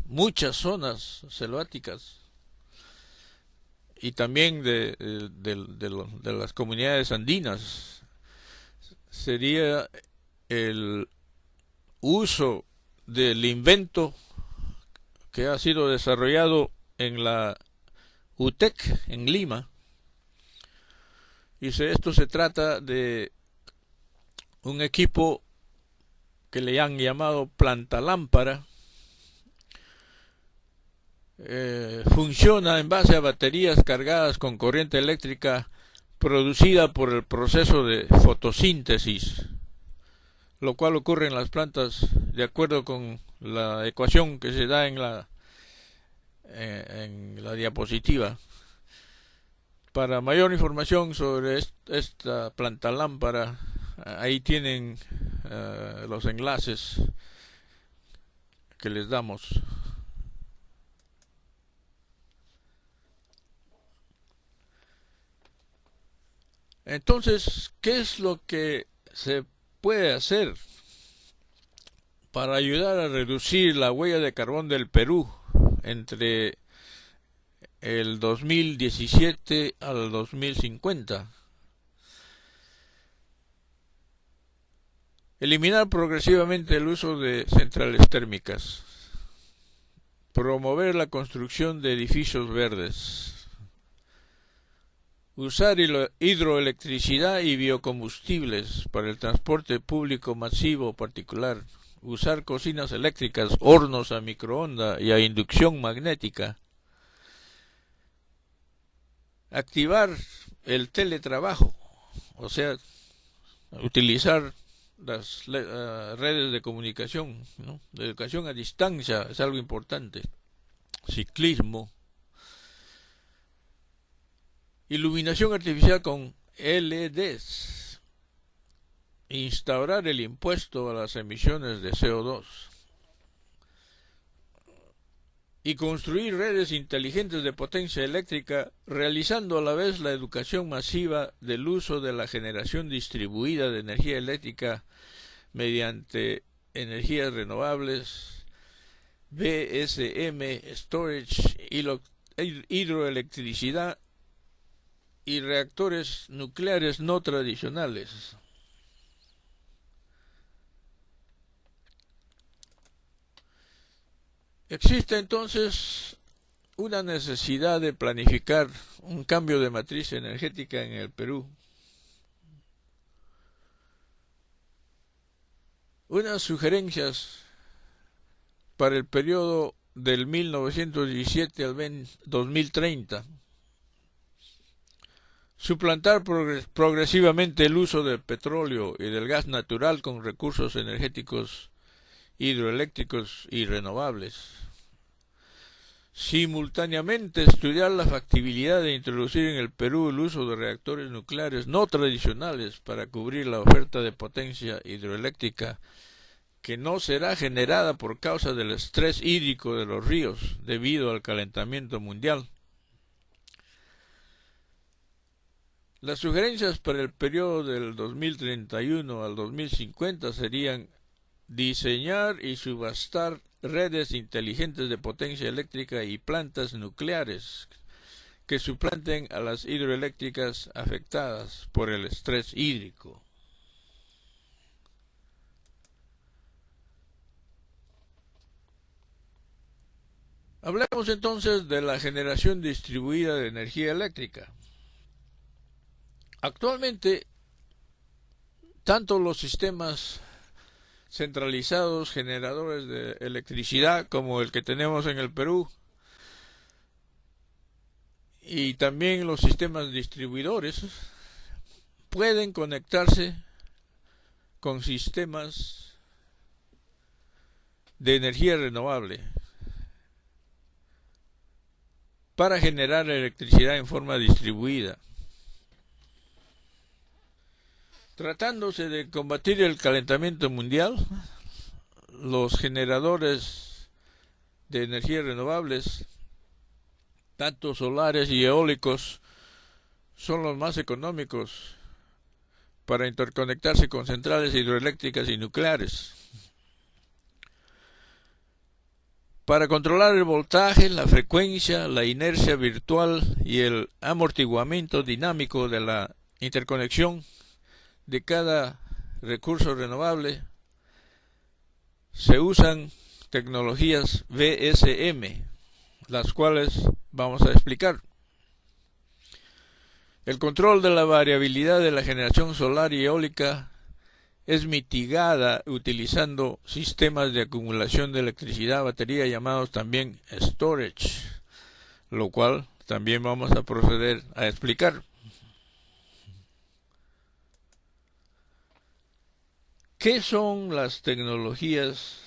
muchas zonas selváticas y también de las comunidades andinas sería el uso del invento que ha sido desarrollado en la UTEC en Lima. Y esto se trata de un equipo que le han llamado planta lámpara. Funciona en base a baterías cargadas con corriente eléctrica producida por el proceso de fotosíntesis, lo cual ocurre en las plantas de acuerdo con la ecuación que se da en la diapositiva. Para mayor información sobre esta planta lámpara, ahí tienen los enlaces que les damos. Entonces, ¿qué es lo que se puede hacer para ayudar a reducir la huella de carbón del Perú entre el 2017 al 2050? Eliminar progresivamente el uso de centrales térmicas, promover la construcción de edificios verdes, usar hidroelectricidad y biocombustibles para el transporte público masivo particular, usar cocinas eléctricas, hornos a microondas y a inducción magnética, activar el teletrabajo, o sea, utilizar las redes de comunicación, ¿no? De educación a distancia es algo importante, ciclismo, iluminación artificial con LEDs, instaurar el impuesto a las emisiones de CO2 y construir redes inteligentes de potencia eléctrica, realizando a la vez la educación masiva del uso de la generación distribuida de energía eléctrica mediante energías renovables, VSM, storage, hidroelectricidad y reactores nucleares no tradicionales. Existe entonces una necesidad de planificar un cambio de matriz energética en el Perú. Unas sugerencias para el periodo del 1917 al 2030. Suplantar progresivamente el uso del petróleo y del gas natural con recursos energéticos hidroeléctricos y renovables. Simultáneamente estudiar la factibilidad de introducir en el Perú el uso de reactores nucleares no tradicionales para cubrir la oferta de potencia hidroeléctrica que no será generada por causa del estrés hídrico de los ríos debido al calentamiento mundial. Las sugerencias para el periodo del 2031 al 2050 serían diseñar y subastar redes inteligentes de potencia eléctrica y plantas nucleares que suplanten a las hidroeléctricas afectadas por el estrés hídrico. Hablemos entonces de la generación distribuida de energía eléctrica. Actualmente, tanto los sistemas centralizados generadores de electricidad como el que tenemos en el Perú y también los sistemas distribuidores pueden conectarse con sistemas de energía renovable para generar electricidad en forma distribuida. Tratándose de combatir el calentamiento mundial, los generadores de energías renovables, tanto solares y eólicos, son los más económicos para interconectarse con centrales hidroeléctricas y nucleares. Para controlar el voltaje, la frecuencia, la inercia virtual y el amortiguamiento dinámico de la interconexión de cada recurso renovable, se usan tecnologías VSM, las cuales vamos a explicar. El control de la variabilidad de la generación solar y eólica es mitigada utilizando sistemas de acumulación de electricidad a batería llamados también storage, lo cual también vamos a proceder a explicar. ¿Qué son las tecnologías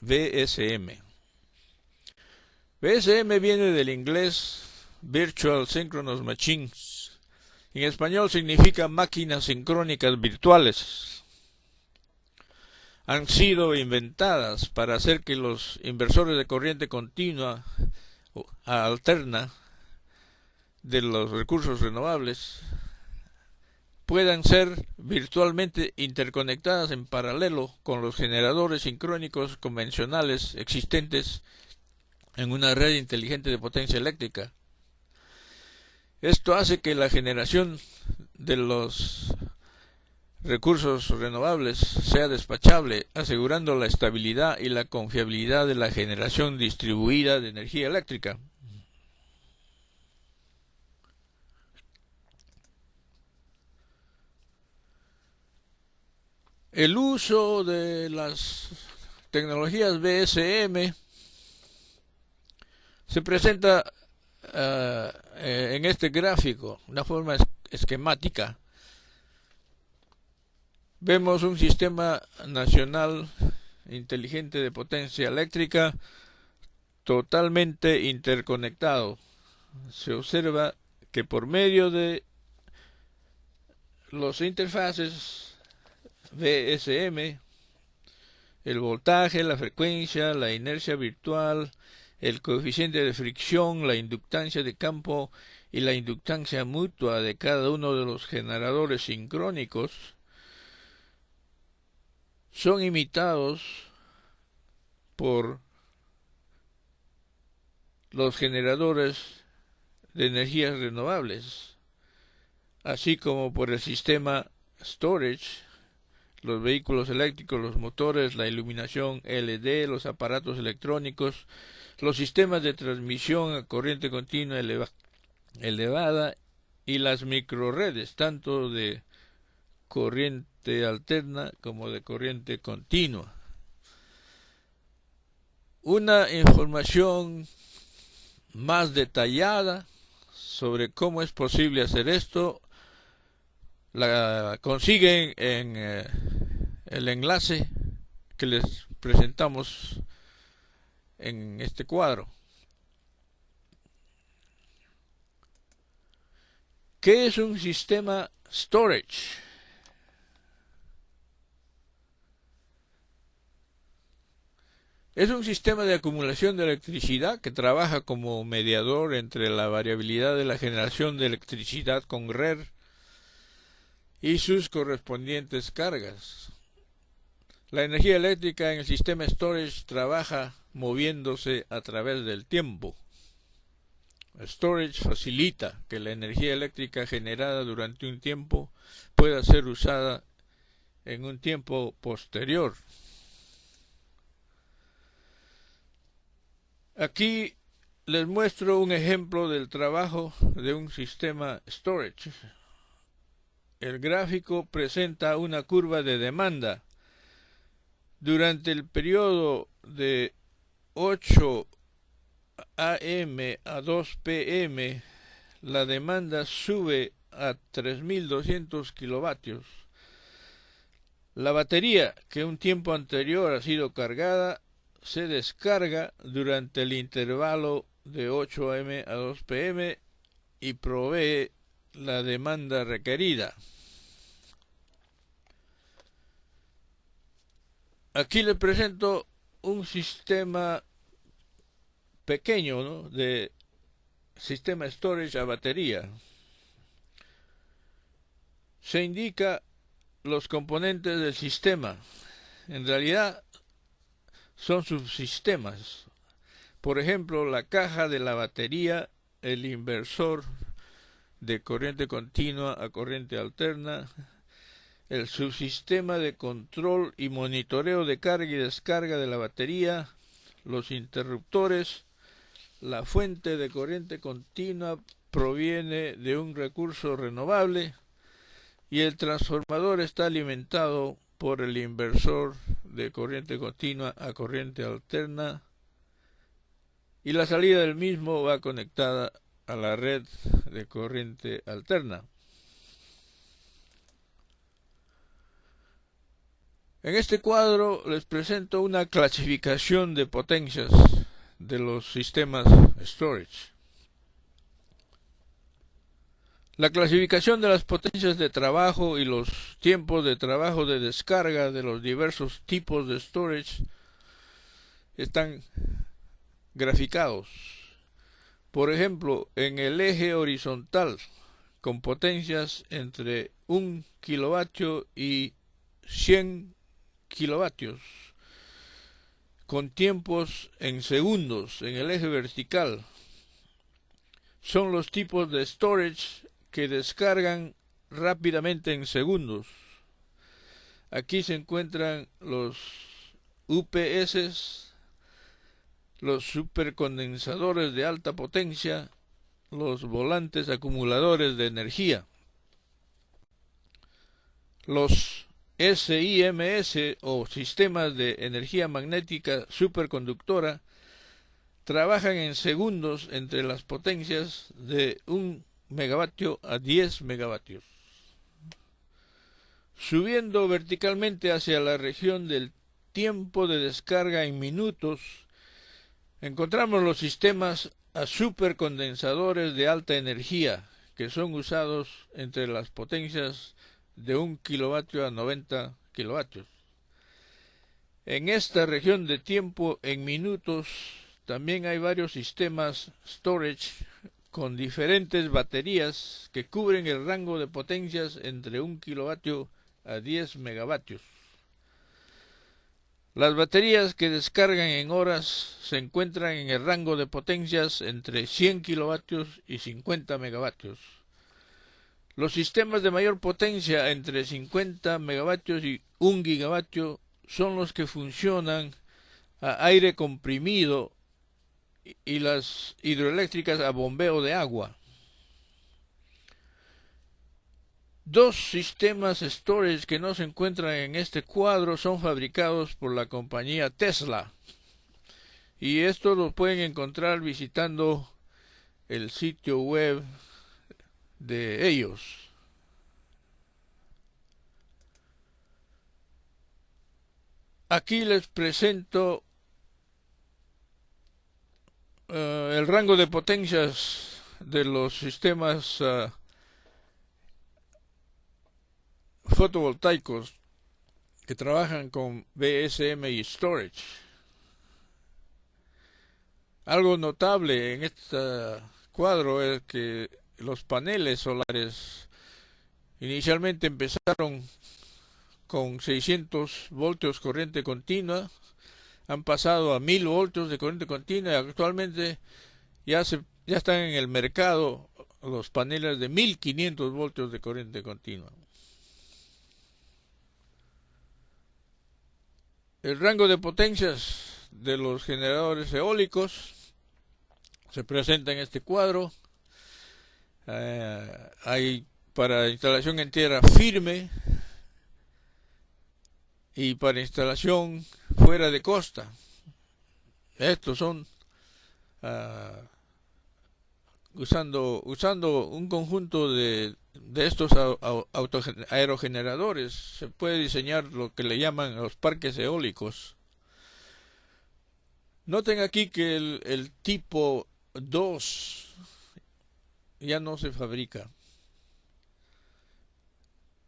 VSM? VSM viene del inglés Virtual Synchronous Machines. En español significa máquinas sincrónicas virtuales. Han sido inventadas para hacer que los inversores de corriente continua o alterna de los recursos renovables puedan ser virtualmente interconectadas en paralelo con los generadores sincrónicos convencionales existentes en una red inteligente de potencia eléctrica. Esto hace que la generación de los recursos renovables sea despachable, asegurando la estabilidad y la confiabilidad de la generación distribuida de energía eléctrica. El uso de las tecnologías VSM se presenta en este gráfico, una forma esquemática. Vemos un sistema nacional inteligente de potencia eléctrica totalmente interconectado. Se observa que por medio de los interfaces VSM, el voltaje, la frecuencia, la inercia virtual, el coeficiente de fricción, la inductancia de campo y la inductancia mutua de cada uno de los generadores sincrónicos son imitados por los generadores de energías renovables, así como por el sistema storage, los vehículos eléctricos, los motores, la iluminación LED, los aparatos electrónicos, los sistemas de transmisión a corriente continua elevada y las microredes, tanto de corriente alterna como de corriente continua. Una información más detallada sobre cómo es posible hacer esto la consiguen en el enlace que les presentamos en este cuadro. ¿Qué es un sistema storage? Es un sistema de acumulación de electricidad que trabaja como mediador entre la variabilidad de la generación de electricidad con red y sus correspondientes cargas. La energía eléctrica en el sistema storage trabaja moviéndose a través del tiempo. Storage facilita que la energía eléctrica generada durante un tiempo pueda ser usada en un tiempo posterior. Aquí les muestro un ejemplo del trabajo de un sistema storage. El gráfico presenta una curva de demanda. Durante el periodo de 8 a.m. a 2 p.m. la demanda sube a 3.200 kilovatios. La batería, que un tiempo anterior ha sido cargada, se descarga durante el intervalo de 8 a.m. a 2 p.m. y provee la demanda requerida. Aquí le presento un sistema pequeño, ¿no?, de sistema storage a batería. Se indica los componentes del sistema. En realidad son subsistemas. Por ejemplo, la caja de la batería, el inversor de corriente continua a corriente alterna, el subsistema de control y monitoreo de carga y descarga de la batería, los interruptores. La fuente de corriente continua proviene de un recurso renovable y el transformador está alimentado por el inversor de corriente continua a corriente alterna y la salida del mismo va conectada a la red de corriente alterna. En este cuadro les presento una clasificación de potencias de los sistemas storage. La clasificación de las potencias de trabajo y los tiempos de trabajo de descarga de los diversos tipos de storage están graficados. Por ejemplo, en el eje horizontal, con potencias entre 1 kilovatio y 100 kilovatios, con tiempos en segundos. En el eje vertical son los tipos de storage que descargan rápidamente en segundos. Aquí se encuentran los UPS, los supercondensadores de alta potencia, los volantes acumuladores de energía. Los SIMS o sistemas de energía magnética superconductora trabajan en segundos entre las potencias de 1 megavatio a 10 megavatios. Subiendo verticalmente hacia la región del tiempo de descarga en minutos, encontramos los sistemas a supercondensadores de alta energía, que son usados entre las potencias de 1 kilovatio a 90 kilovatios. En esta región de tiempo en minutos también hay varios sistemas storage con diferentes baterías que cubren el rango de potencias entre 1 kilovatio a 10 megavatios. Las baterías que descargan en horas se encuentran en el rango de potencias entre 100 kilovatios y 50 megavatios. Los sistemas de mayor potencia entre 50 megavatios y 1 gigavatio son los que funcionan a aire comprimido y las hidroeléctricas a bombeo de agua. Dos sistemas storage que no se encuentran en este cuadro son fabricados por la compañía Tesla, y esto lo pueden encontrar visitando el sitio web de ellos. Aquí les presento el rango de potencias de los sistemas fotovoltaicos que trabajan con VSM y storage. Algo notable en este cuadro es que los paneles solares inicialmente empezaron con 600 voltios corriente continua, han pasado a 1000 voltios de corriente continua y actualmente ya están en el mercado los paneles de 1500 voltios de corriente continua. El rango de potencias de los generadores eólicos se presenta en este cuadro. Hay para instalación en tierra firme y para instalación fuera de costa. Estos son usando un conjunto de estos aerogeneradores se puede diseñar lo que le llaman los parques eólicos. Noten aquí que el tipo 2 ya no se fabrica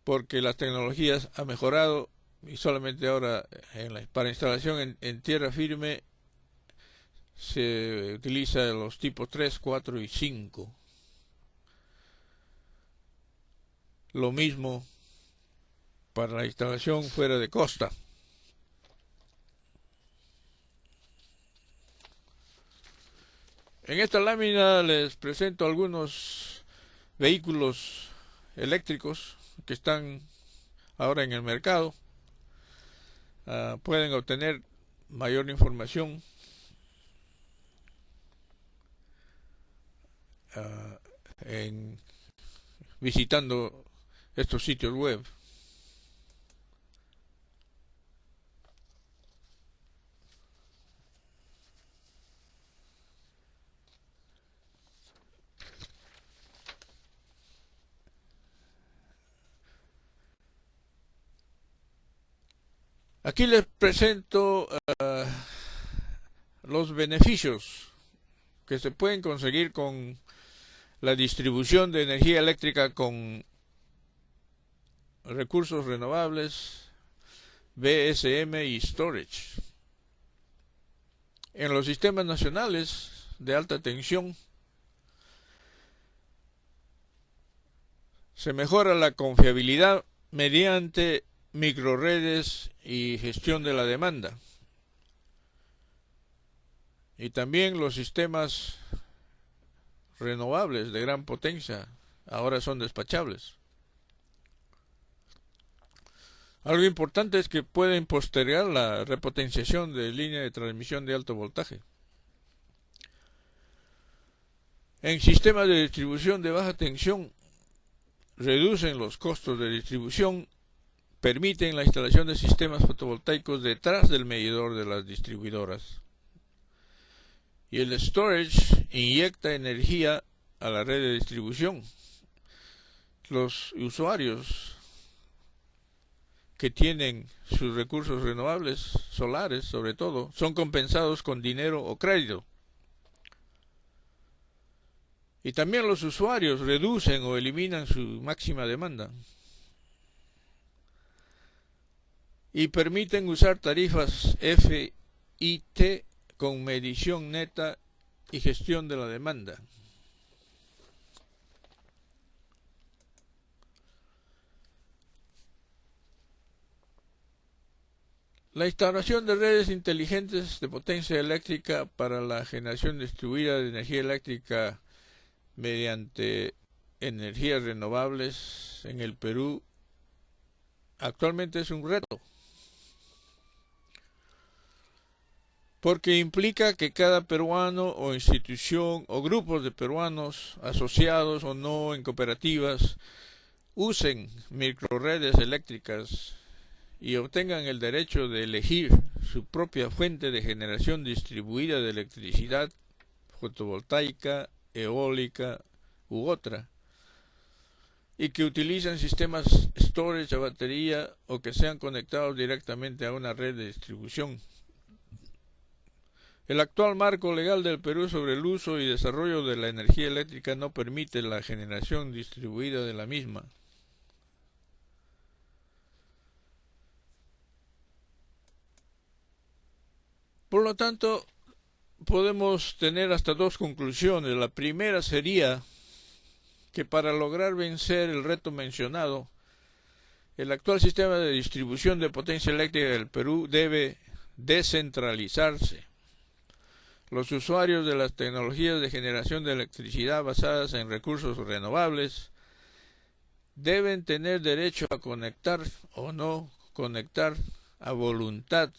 porque las tecnologías han mejorado y solamente ahora para instalación en tierra firme se utiliza los tipos 3, 4 y 5. Lo mismo para la instalación fuera de costa. En esta lámina les presento algunos vehículos eléctricos que están ahora en el mercado. Pueden obtener mayor información visitando estos sitios web. Aquí les presento los beneficios que se pueden conseguir con la distribución de energía eléctrica con recursos renovables, VSM y storage. En los sistemas nacionales de alta tensión se mejora la confiabilidad mediante microredes y gestión de la demanda. Y también los sistemas renovables de gran potencia ahora son despachables. Algo importante es que pueden postergar la repotenciación de línea de transmisión de alto voltaje. En sistemas de distribución de baja tensión reducen los costos de distribución permiten la instalación de sistemas fotovoltaicos detrás del medidor de las distribuidoras. Y el storage inyecta energía a la red de distribución. Los usuarios que tienen sus recursos renovables, solares sobre todo, son compensados con dinero o crédito. Y también los usuarios reducen o eliminan su máxima demanda. Y permiten usar tarifas FIT con medición neta y gestión de la demanda. La instalación de redes inteligentes de potencia eléctrica para la generación distribuida de energía eléctrica mediante energías renovables en el Perú actualmente es un reto, porque implica que cada peruano o institución o grupos de peruanos asociados o no en cooperativas usen microredes eléctricas y obtengan el derecho de elegir su propia fuente de generación distribuida de electricidad fotovoltaica, eólica u otra, y que utilizan sistemas storage a batería o que sean conectados directamente a una red de distribución. El actual marco legal del Perú sobre el uso y desarrollo de la energía eléctrica no permite la generación distribuida de la misma. Por lo tanto, podemos tener hasta dos conclusiones. La primera sería que para lograr vencer el reto mencionado, el actual sistema de distribución de potencia eléctrica del Perú debe descentralizarse. Los usuarios de las tecnologías de generación de electricidad basadas en recursos renovables deben tener derecho a conectar o no conectar a voluntad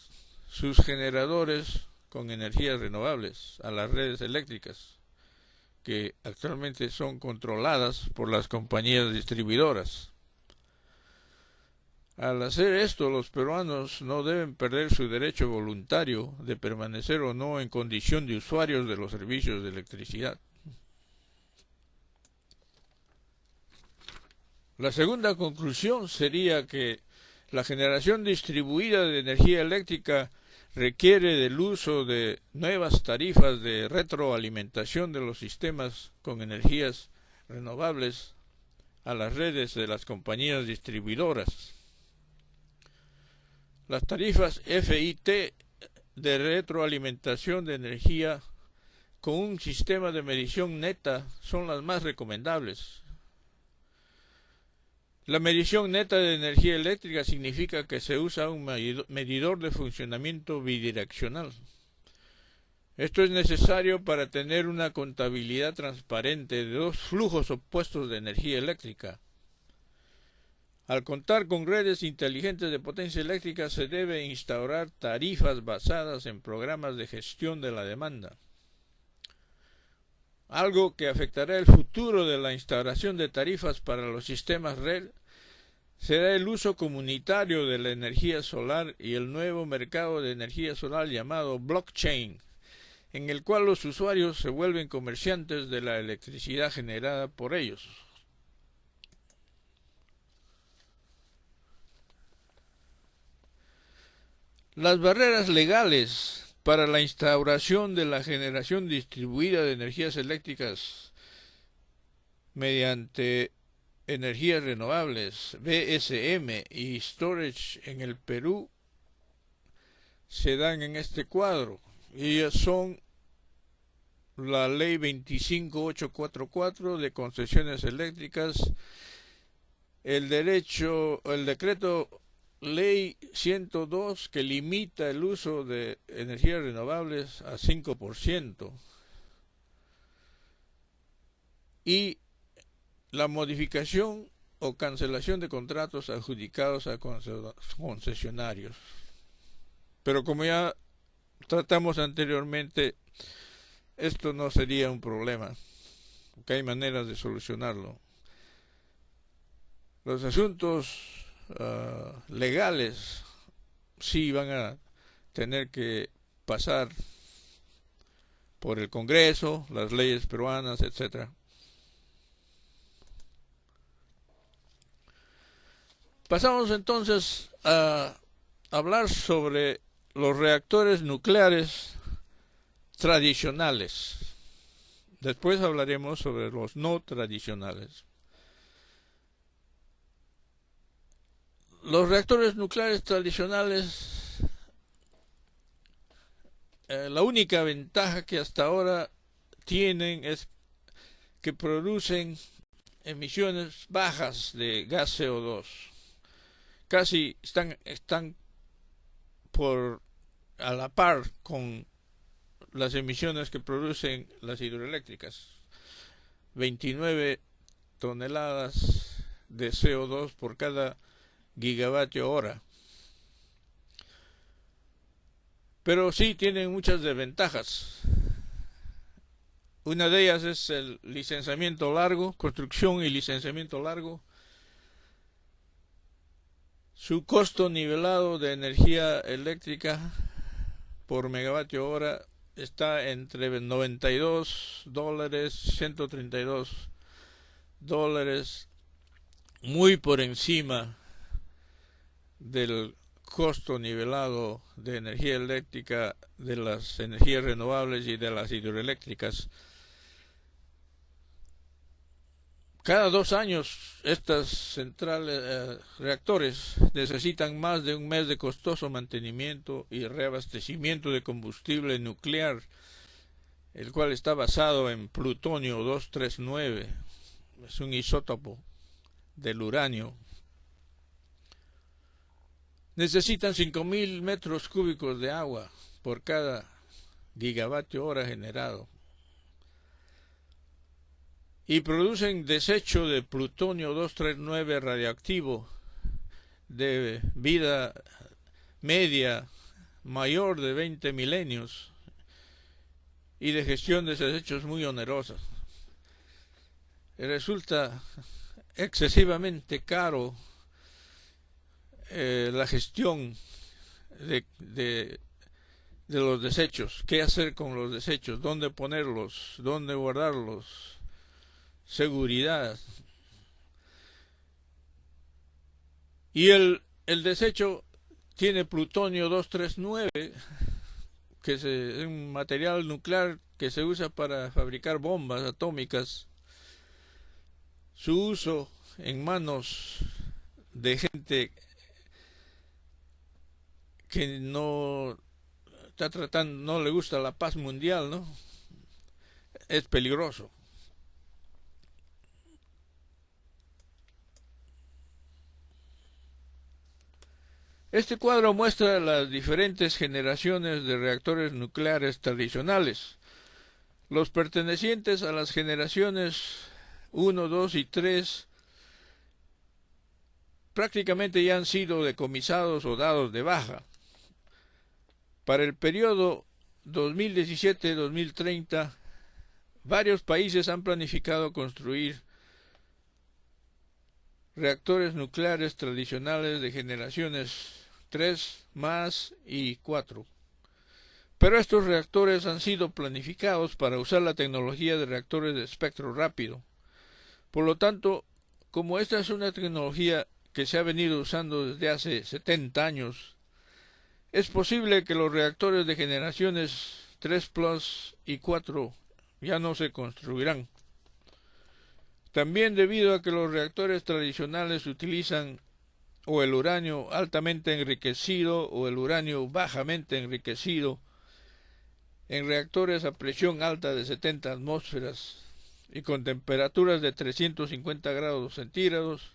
sus generadores con energías renovables a las redes eléctricas, que actualmente son controladas por las compañías distribuidoras. Al hacer esto, los peruanos no deben perder su derecho voluntario de permanecer o no en condición de usuarios de los servicios de electricidad. La segunda conclusión sería que la generación distribuida de energía eléctrica requiere del uso de nuevas tarifas de retroalimentación de los sistemas con energías renovables a las redes de las compañías distribuidoras. Las tarifas FIT de retroalimentación de energía con un sistema de medición neta son las más recomendables. La medición neta de energía eléctrica significa que se usa un medidor de funcionamiento bidireccional. Esto es necesario para tener una contabilidad transparente de dos flujos opuestos de energía eléctrica. Al contar con redes inteligentes de potencia eléctrica se debe instaurar tarifas basadas en programas de gestión de la demanda, algo que afectará el futuro de la instauración de tarifas para los sistemas red. Será el uso comunitario de la energía solar y el nuevo mercado de energía solar llamado blockchain, en el cual los usuarios se vuelven comerciantes de la electricidad generada por ellos. Las barreras legales para la instauración de la generación distribuida de energías eléctricas mediante energías renovables, BSM y storage en el Perú se dan en este cuadro. Ellas son la Ley 25844 de concesiones eléctricas, el decreto Ley 102 que limita el uso de energías renovables a 5% y la modificación o cancelación de contratos adjudicados a concesionarios. Pero como ya tratamos anteriormente, esto no sería un problema, porque hay maneras de solucionarlo. Los asuntos legales sí van a tener que pasar por el Congreso, las leyes peruanas, etcétera. Pasamos entonces a hablar sobre los reactores nucleares tradicionales. Después hablaremos sobre los no tradicionales. Los reactores nucleares tradicionales, la única ventaja que hasta ahora tienen es que producen emisiones bajas de gas CO2. Casi están a la par con las emisiones que producen las hidroeléctricas. 29 toneladas de CO2 por cada gigavatio hora. Pero sí tienen muchas desventajas. Una de ellas es el licenciamiento largo, construcción y licenciamiento largo. Su costo nivelado de energía eléctrica por megavatio hora está entre $92, $132, muy por encima del costo nivelado de energía eléctrica de las energías renovables y de las hidroeléctricas. Cada 2 años estas centrales, reactores necesitan más de un mes de costoso mantenimiento y reabastecimiento de combustible nuclear, el cual está basado en plutonio 239, es un isótopo del uranio. Necesitan 5.000 metros cúbicos de agua por cada gigavatio hora generado. Y producen desecho de plutonio 239 radioactivo de vida media mayor de 20 milenios y de gestión de desechos muy onerosa. Resulta excesivamente caro la gestión de los desechos. ¿Qué hacer con los desechos? ¿Dónde ponerlos? ¿Dónde guardarlos? Seguridad. Y el desecho tiene plutonio 239, que es un material nuclear que se usa para fabricar bombas atómicas. Su uso en manos de gente que no le gusta la paz mundial, ¿no? Es peligroso. Este cuadro muestra las diferentes generaciones de reactores nucleares tradicionales. Los pertenecientes a las generaciones 1, 2 y 3 prácticamente ya han sido decomisados o dados de baja. Para el periodo 2017-2030, varios países han planificado construir reactores nucleares tradicionales de generaciones 3 más y 4. Pero estos reactores han sido planificados para usar la tecnología de reactores de espectro rápido. Por lo tanto, como esta es una tecnología que se ha venido usando desde hace 70 años, es posible que los reactores de generaciones 3 Plus y 4 ya no se construirán. También debido a que los reactores tradicionales utilizan o el uranio altamente enriquecido o el uranio bajamente enriquecido en reactores a presión alta de 70 atmósferas y con temperaturas de 350 grados centígrados,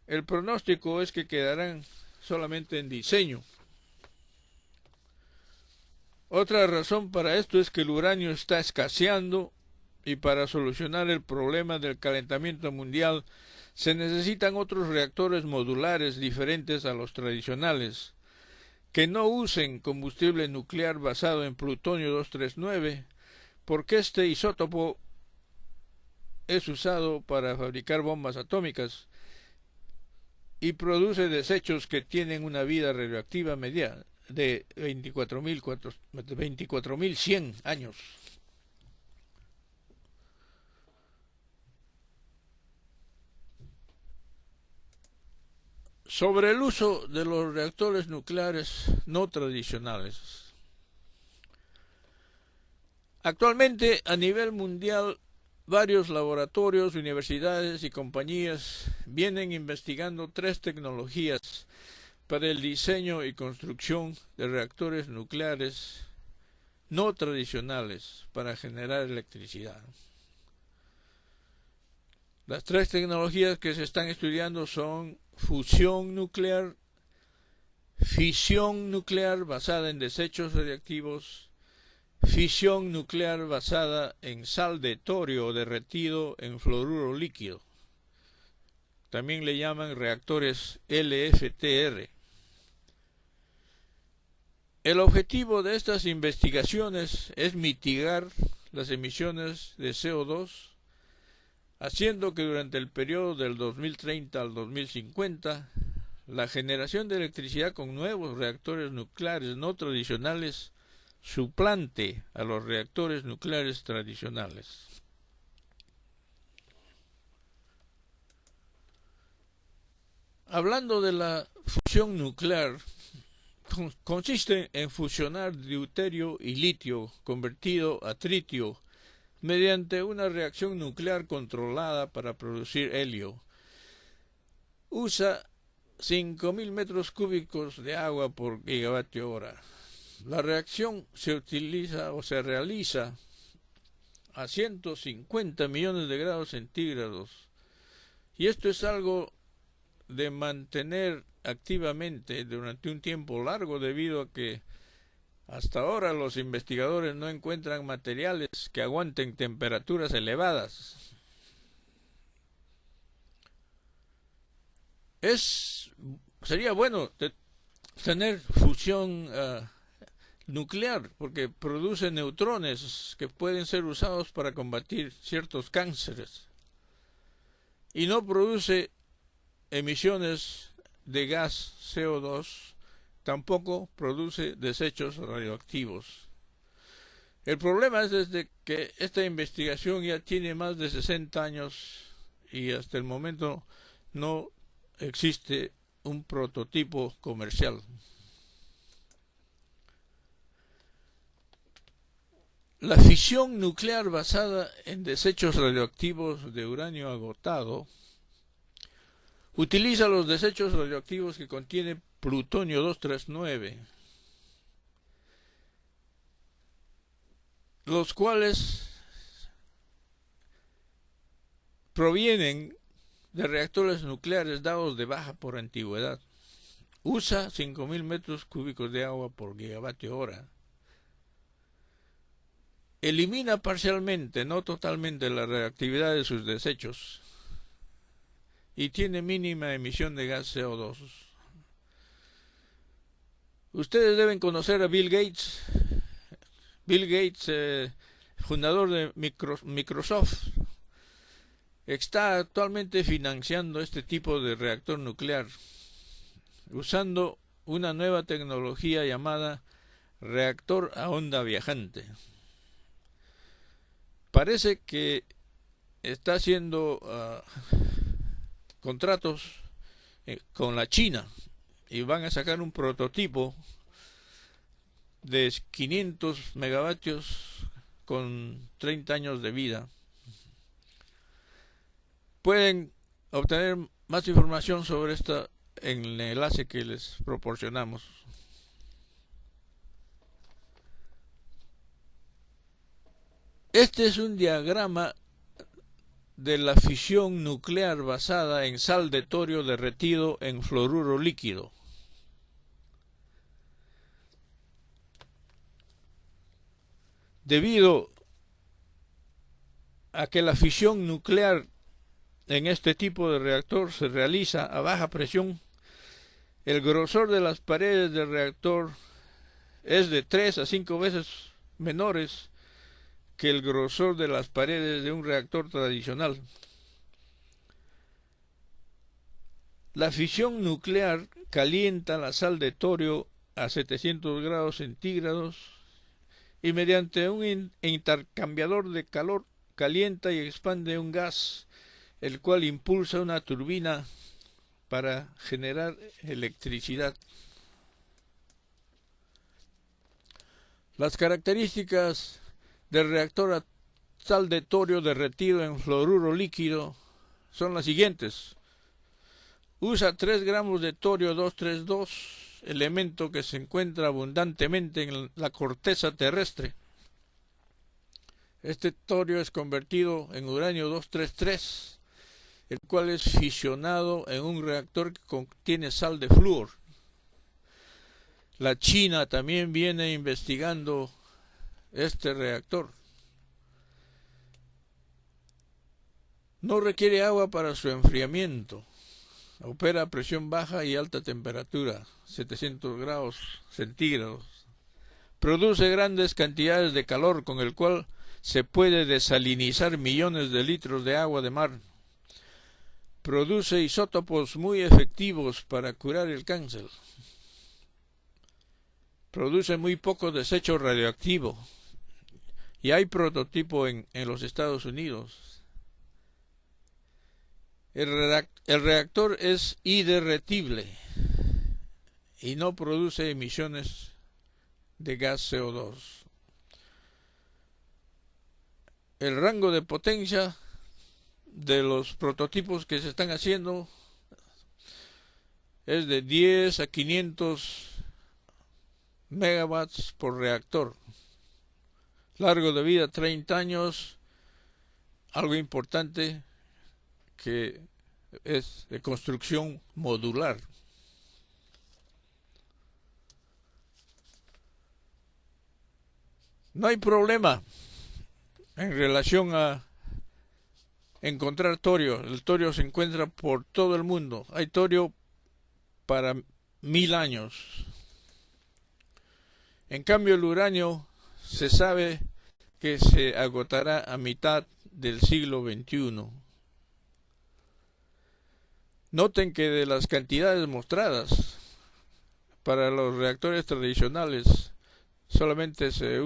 el pronóstico es que quedarán solamente en diseño. Otra razón para esto es que el uranio está escaseando y para solucionar el problema del calentamiento mundial se necesitan otros reactores modulares diferentes a los tradicionales, que no usen combustible nuclear basado en plutonio 239, porque este isótopo es usado para fabricar bombas atómicas y produce desechos que tienen una vida radioactiva media de 24.100 años. Sobre el uso de los reactores nucleares no tradicionales. Actualmente, a nivel mundial, varios laboratorios, universidades y compañías vienen investigando 3 tecnologías para el diseño y construcción de reactores nucleares no tradicionales para generar electricidad. Las 3 tecnologías que se están estudiando son fusión nuclear, fisión nuclear basada en desechos radiactivos, fisión nuclear basada en sal de torio derretido en fluoruro líquido. También le llaman reactores LFTR. El objetivo de estas investigaciones es mitigar las emisiones de CO2, haciendo que durante el periodo del 2030 al 2050 la generación de electricidad con nuevos reactores nucleares no tradicionales suplante a los reactores nucleares tradicionales. Hablando de la fusión nuclear, consiste en fusionar deuterio y litio convertido a tritio mediante una reacción nuclear controlada para producir helio. Usa 5.000 metros cúbicos de agua por gigavatio hora. La reacción se utiliza o se realiza a 150 millones de grados centígrados y esto es algo de mantener activamente durante un tiempo largo debido a que hasta ahora los investigadores no encuentran materiales que aguanten temperaturas elevadas. Sería bueno tener fusión nuclear porque produce neutrones que pueden ser usados para combatir ciertos cánceres y no produce emisiones de gas CO2, tampoco produce desechos radioactivos. El problema es desde que esta investigación ya tiene más de 60 años y hasta el momento no existe un prototipo comercial. La fisión nuclear basada en desechos radioactivos de uranio agotado utiliza los desechos radioactivos que contiene plutonio 239, los cuales provienen de reactores nucleares dados de baja por antigüedad. Usa 5.000 metros cúbicos de agua por gigavatio hora. Elimina parcialmente, no totalmente, la reactividad de sus desechos y tiene mínima emisión de gas CO2. Ustedes deben conocer a Bill Gates. Bill Gates, fundador de Microsoft, está actualmente financiando este tipo de reactor nuclear usando una nueva tecnología llamada reactor a onda viajante. Parece que está haciendo contratos con la China y van a sacar un prototipo de 500 megavatios con 30 años de vida. Pueden obtener más información sobre esta en el enlace que les proporcionamos. Este es un diagrama de la fisión nuclear basada en sal de torio derretido en fluoruro líquido. Debido a que la fisión nuclear en este tipo de reactor se realiza a baja presión, el grosor de las paredes del reactor es de 3 a 5 veces menores que el grosor de las paredes de un reactor tradicional. La fisión nuclear calienta la sal de torio a 700 grados centígrados y mediante un intercambiador de calor calienta y expande un gas, el cual impulsa una turbina para generar electricidad. Las características del reactor a sal de torio derretido en fluoruro líquido son las siguientes. Usa 3 gramos de torio 232, elemento que se encuentra abundantemente en la corteza terrestre. Este torio es convertido en uranio 233, el cual es fisionado en un reactor que contiene sal de flúor. La China también viene investigando este reactor. No requiere agua para su enfriamiento. Opera a presión baja y alta temperatura, 700 grados centígrados. Produce grandes cantidades de calor con el cual se puede desalinizar millones de litros de agua de mar. Produce isótopos muy efectivos para curar el cáncer. Produce muy poco desecho radioactivo. Y hay prototipo en los Estados Unidos. El reactor es iderretible y no produce emisiones de gas CO2. El rango de potencia de los prototipos que se están haciendo es de 10 a 500 megawatts por reactor. Largo de vida 30 años. Algo importante, que es de construcción modular. No hay problema en relación a encontrar torio. El torio se encuentra por todo el mundo. Hay torio para 1000 años. En cambio, el uranio se sabe que se agotará a mitad del siglo XXI. Noten que de las cantidades mostradas para los reactores tradicionales solamente se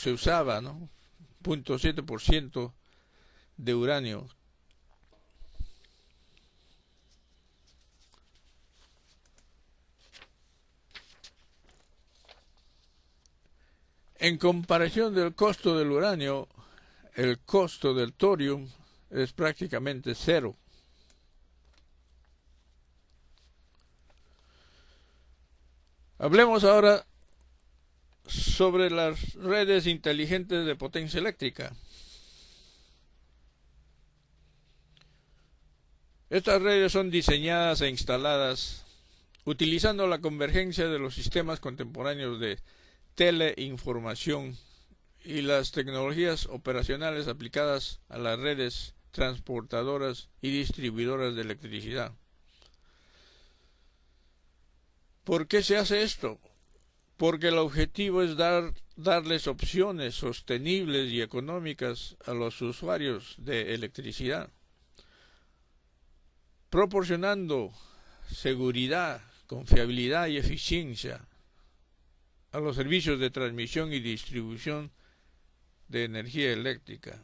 usaba, ¿no?, 0.7% de uranio. En comparación del costo del uranio, el costo del torium es prácticamente cero. Hablemos ahora sobre las redes inteligentes de potencia eléctrica. Estas redes son diseñadas e instaladas utilizando la convergencia de los sistemas contemporáneos de teleinformación y las tecnologías operacionales aplicadas a las redes transportadoras y distribuidoras de electricidad. ¿Por qué se hace esto? Porque el objetivo es darles opciones sostenibles y económicas a los usuarios de electricidad, proporcionando seguridad, confiabilidad y eficiencia a los servicios de transmisión y distribución de energía eléctrica.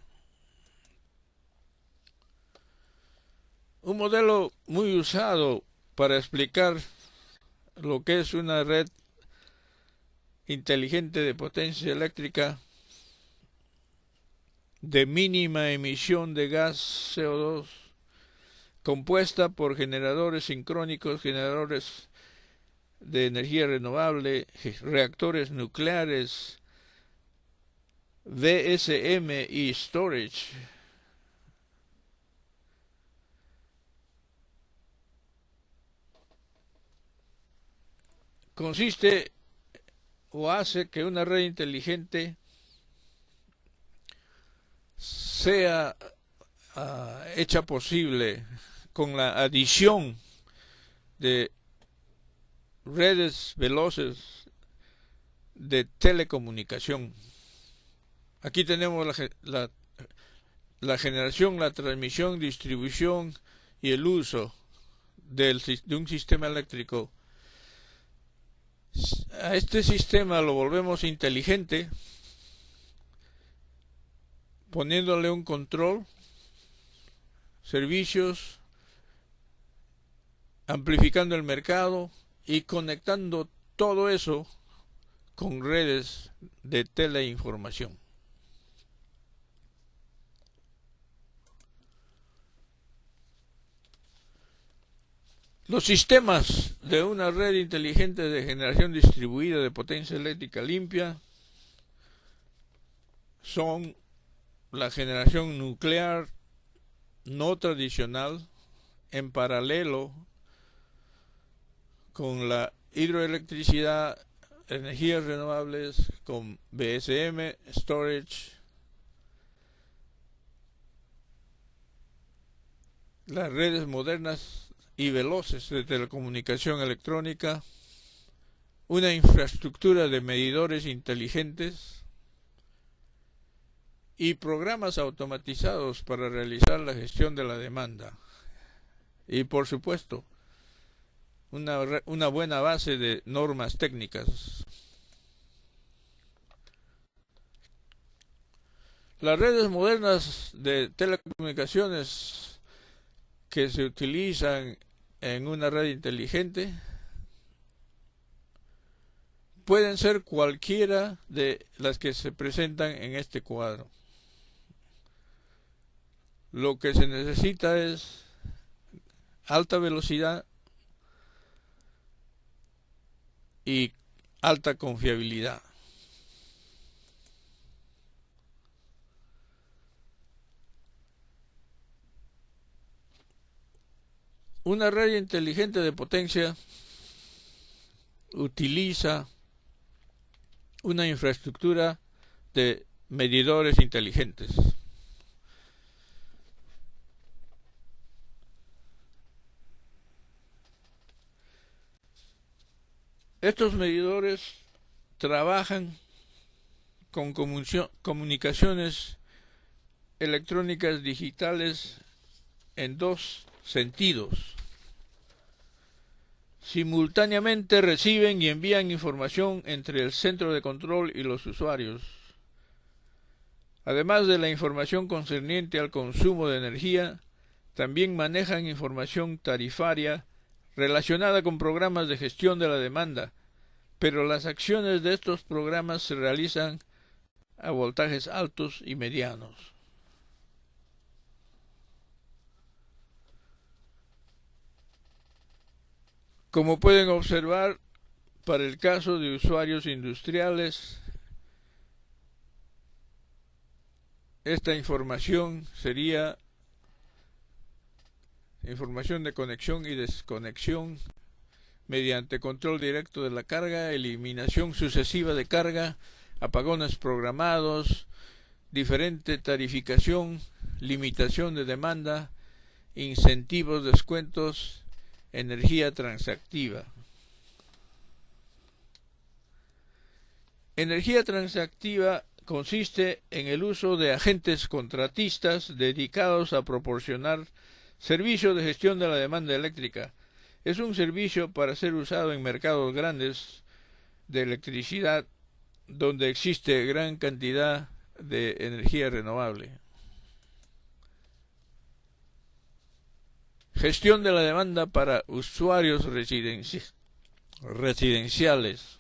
Un modelo muy usado para explicar lo que es una red inteligente de potencia eléctrica de mínima emisión de gas CO2, compuesta por generadores sincrónicos, generadores de energía renovable, reactores nucleares, VSM y storage. Consiste o hace que una red inteligente sea hecha posible con la adición de redes veloces de telecomunicación. Aquí tenemos la generación, la transmisión, distribución y el uso de un sistema eléctrico, a este sistema lo volvemos inteligente poniéndole un control, servicios, amplificando el mercado y conectando todo eso con redes de teleinformación. Los sistemas de una red inteligente de generación distribuida de potencia eléctrica limpia son la generación nuclear no tradicional en paralelo con la hidroelectricidad, energías renovables, con BSM, storage, las redes modernas y veloces de telecomunicación electrónica, una infraestructura de medidores inteligentes y programas automatizados para realizar la gestión de la demanda. Y por supuesto, una buena base de normas técnicas. Las redes modernas de telecomunicaciones que se utilizan en una red inteligente pueden ser cualquiera de las que se presentan en este cuadro. Lo que se necesita es alta velocidad y alta confiabilidad. Una red inteligente de potencia utiliza una infraestructura de medidores inteligentes. Estos medidores trabajan con comunicaciones electrónicas digitales en dos sentidos. Simultáneamente reciben y envían información entre el centro de control y los usuarios. Además de la información concerniente al consumo de energía, también manejan información tarifaria relacionada con programas de gestión de la demanda, pero las acciones de estos programas se realizan a voltajes altos y medianos. Como pueden observar, para el caso de usuarios industriales, esta información sería información de conexión y desconexión mediante control directo de la carga, eliminación sucesiva de carga, apagones programados, diferente tarificación, limitación de demanda, incentivos, descuentos, energía transactiva. Energía transactiva consiste en el uso de agentes contratistas dedicados a proporcionar servicio de gestión de la demanda eléctrica. Es un servicio para ser usado en mercados grandes de electricidad donde existe gran cantidad de energía renovable. Gestión de la demanda para usuarios residenciales.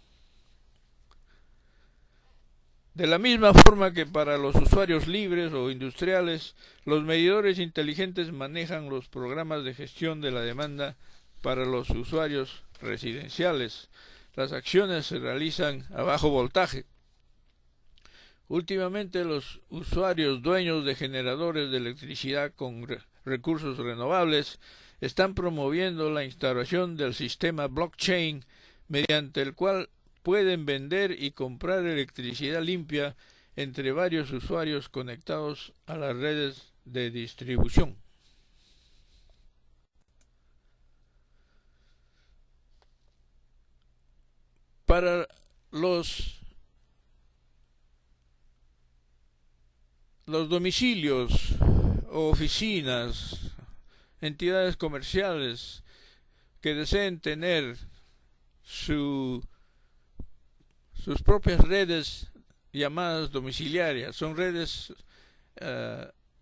De la misma forma que para los usuarios libres o industriales, los medidores inteligentes manejan los programas de gestión de la demanda para los usuarios residenciales. Las acciones se realizan a bajo voltaje. Últimamente los usuarios dueños de generadores de electricidad con recursos renovables están promoviendo la instauración del sistema blockchain mediante el cual pueden vender y comprar electricidad limpia entre varios usuarios conectados a las redes de distribución. Para los domicilios, oficinas, entidades comerciales que deseen tener sus propias redes llamadas domiciliarias. Son redes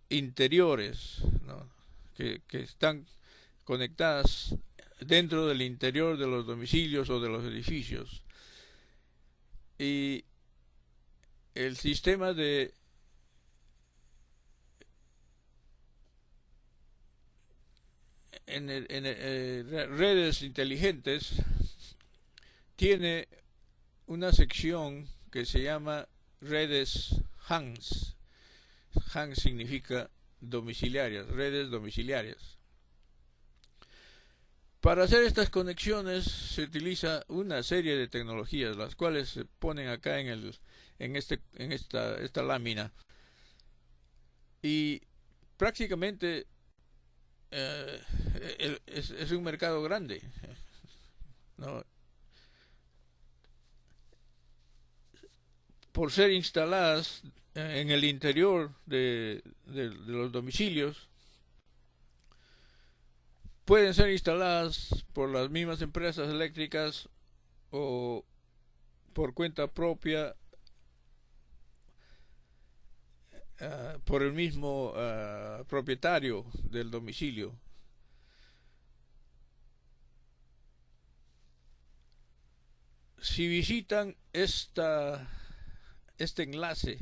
interiores, ¿no? que están conectadas dentro del interior de los domicilios o de los edificios. Y el sistema de redes inteligentes tiene una sección que se llama redes HANS. HANS significa domiciliarias, redes domiciliarias. Para hacer estas conexiones se utiliza una serie de tecnologías, las cuales se ponen acá en esta lámina. Y prácticamente es un mercado grande, ¿no? Por ser instaladas en el interior de los domicilios, pueden ser instaladas por las mismas empresas eléctricas o por cuenta propia, por el mismo propietario del domicilio. Si visitan este enlace,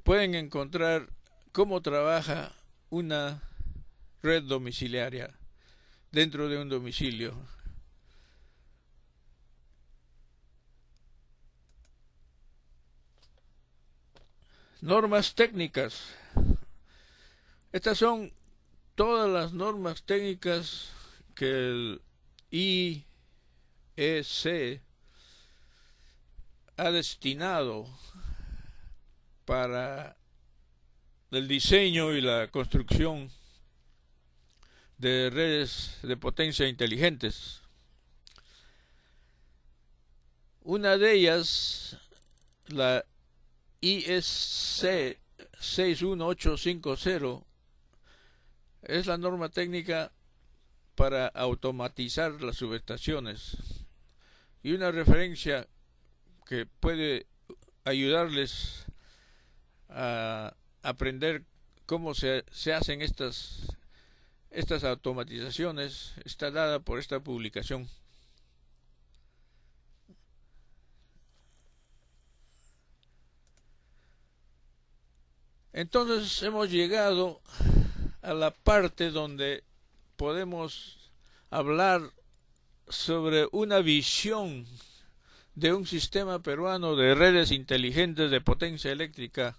pueden encontrar cómo trabaja una red domiciliaria dentro de un domicilio. Normas técnicas. Estas son todas las normas técnicas que el IEC ha destinado para el diseño y la construcción de redes de potencia inteligentes. Una de ellas, la IEC 61850, es la norma técnica para automatizar las subestaciones, y una referencia que puede ayudarles a aprender cómo se hacen estas automatizaciones está dada por esta publicación. Entonces hemos llegado a la parte donde podemos hablar sobre una visión de un sistema peruano de redes inteligentes de potencia eléctrica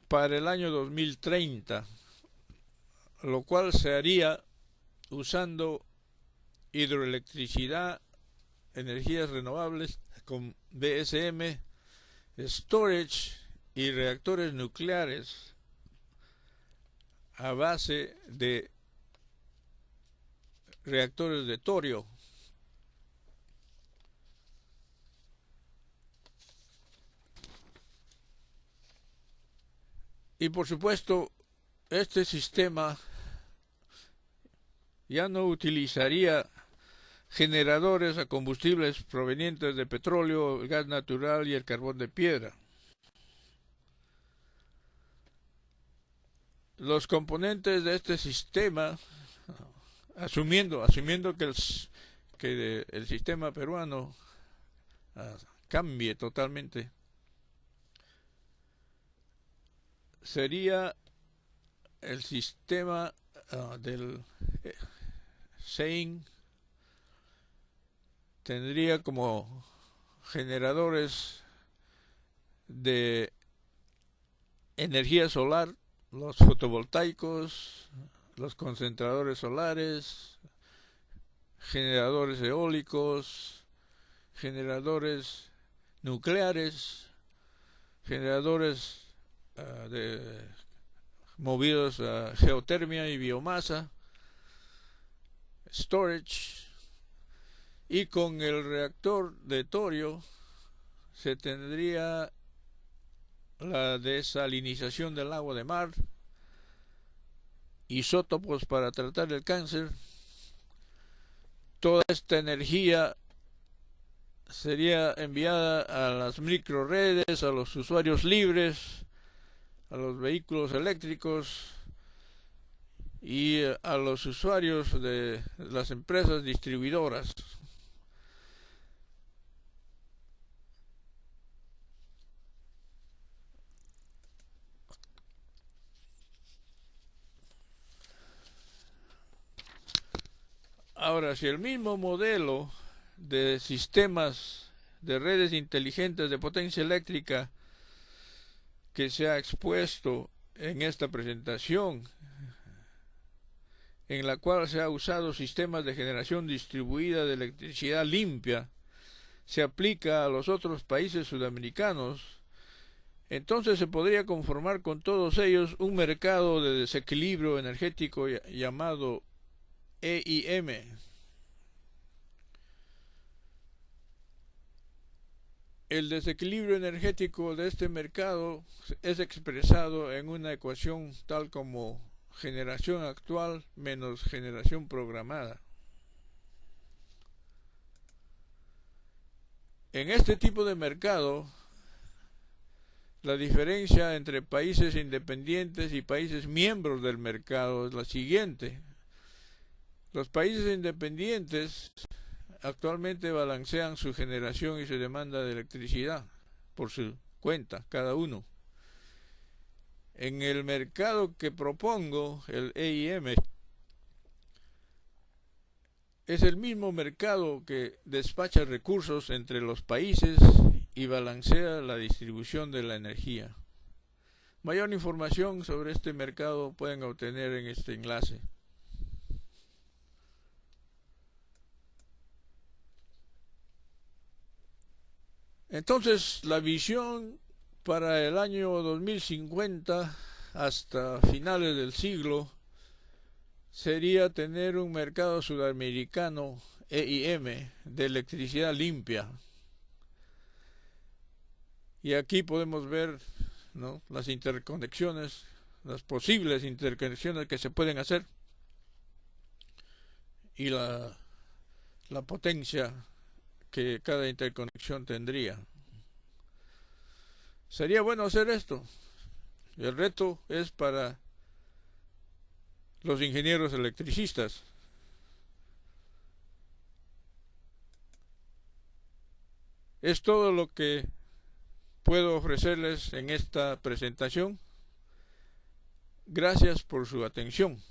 para el año 2030, lo cual se haría usando hidroelectricidad, energías renovables con BSM, storage y reactores nucleares a base de reactores de torio. Y por supuesto, este sistema ya no utilizaría generadores a combustibles provenientes de petróleo, el gas natural y el carbón de piedra. Los componentes de este sistema, asumiendo que el sistema peruano cambie totalmente, sería el sistema del SEIN. Tendría como generadores de energía solar los fotovoltaicos, los concentradores solares, generadores eólicos, generadores nucleares, generadores movidos a geotermia y biomasa, storage, y con el reactor de torio se tendría la desalinización del agua de mar, isótopos para tratar el cáncer, toda esta energía sería enviada a las microredes, a los usuarios libres, a los vehículos eléctricos y a los usuarios de las empresas distribuidoras. Ahora, si el mismo modelo de sistemas de redes inteligentes de potencia eléctrica que se ha expuesto en esta presentación, en la cual se ha usado sistemas de generación distribuida de electricidad limpia, se aplica a los otros países sudamericanos, entonces se podría conformar con todos ellos un mercado de desequilibrio energético llamado EIM. El desequilibrio energético de este mercado es expresado en una ecuación tal como generación actual menos generación programada. En este tipo de mercado, la diferencia entre países independientes y países miembros del mercado es la siguiente. Los países independientes actualmente balancean su generación y su demanda de electricidad por su cuenta, cada uno. En el mercado que propongo, el EIM, es el mismo mercado que despacha recursos entre los países y balancea la distribución de la energía. Mayor información sobre este mercado pueden obtener en este enlace. Entonces, la visión para el año 2050 hasta finales del siglo sería tener un mercado sudamericano EIM de electricidad limpia. Y aquí podemos ver, ¿no?, las interconexiones, las posibles interconexiones que se pueden hacer y la potencia que cada interconexión tendría. Sería bueno hacer esto. El reto es para los ingenieros electricistas. Es todo lo que puedo ofrecerles en esta presentación. Gracias por su atención.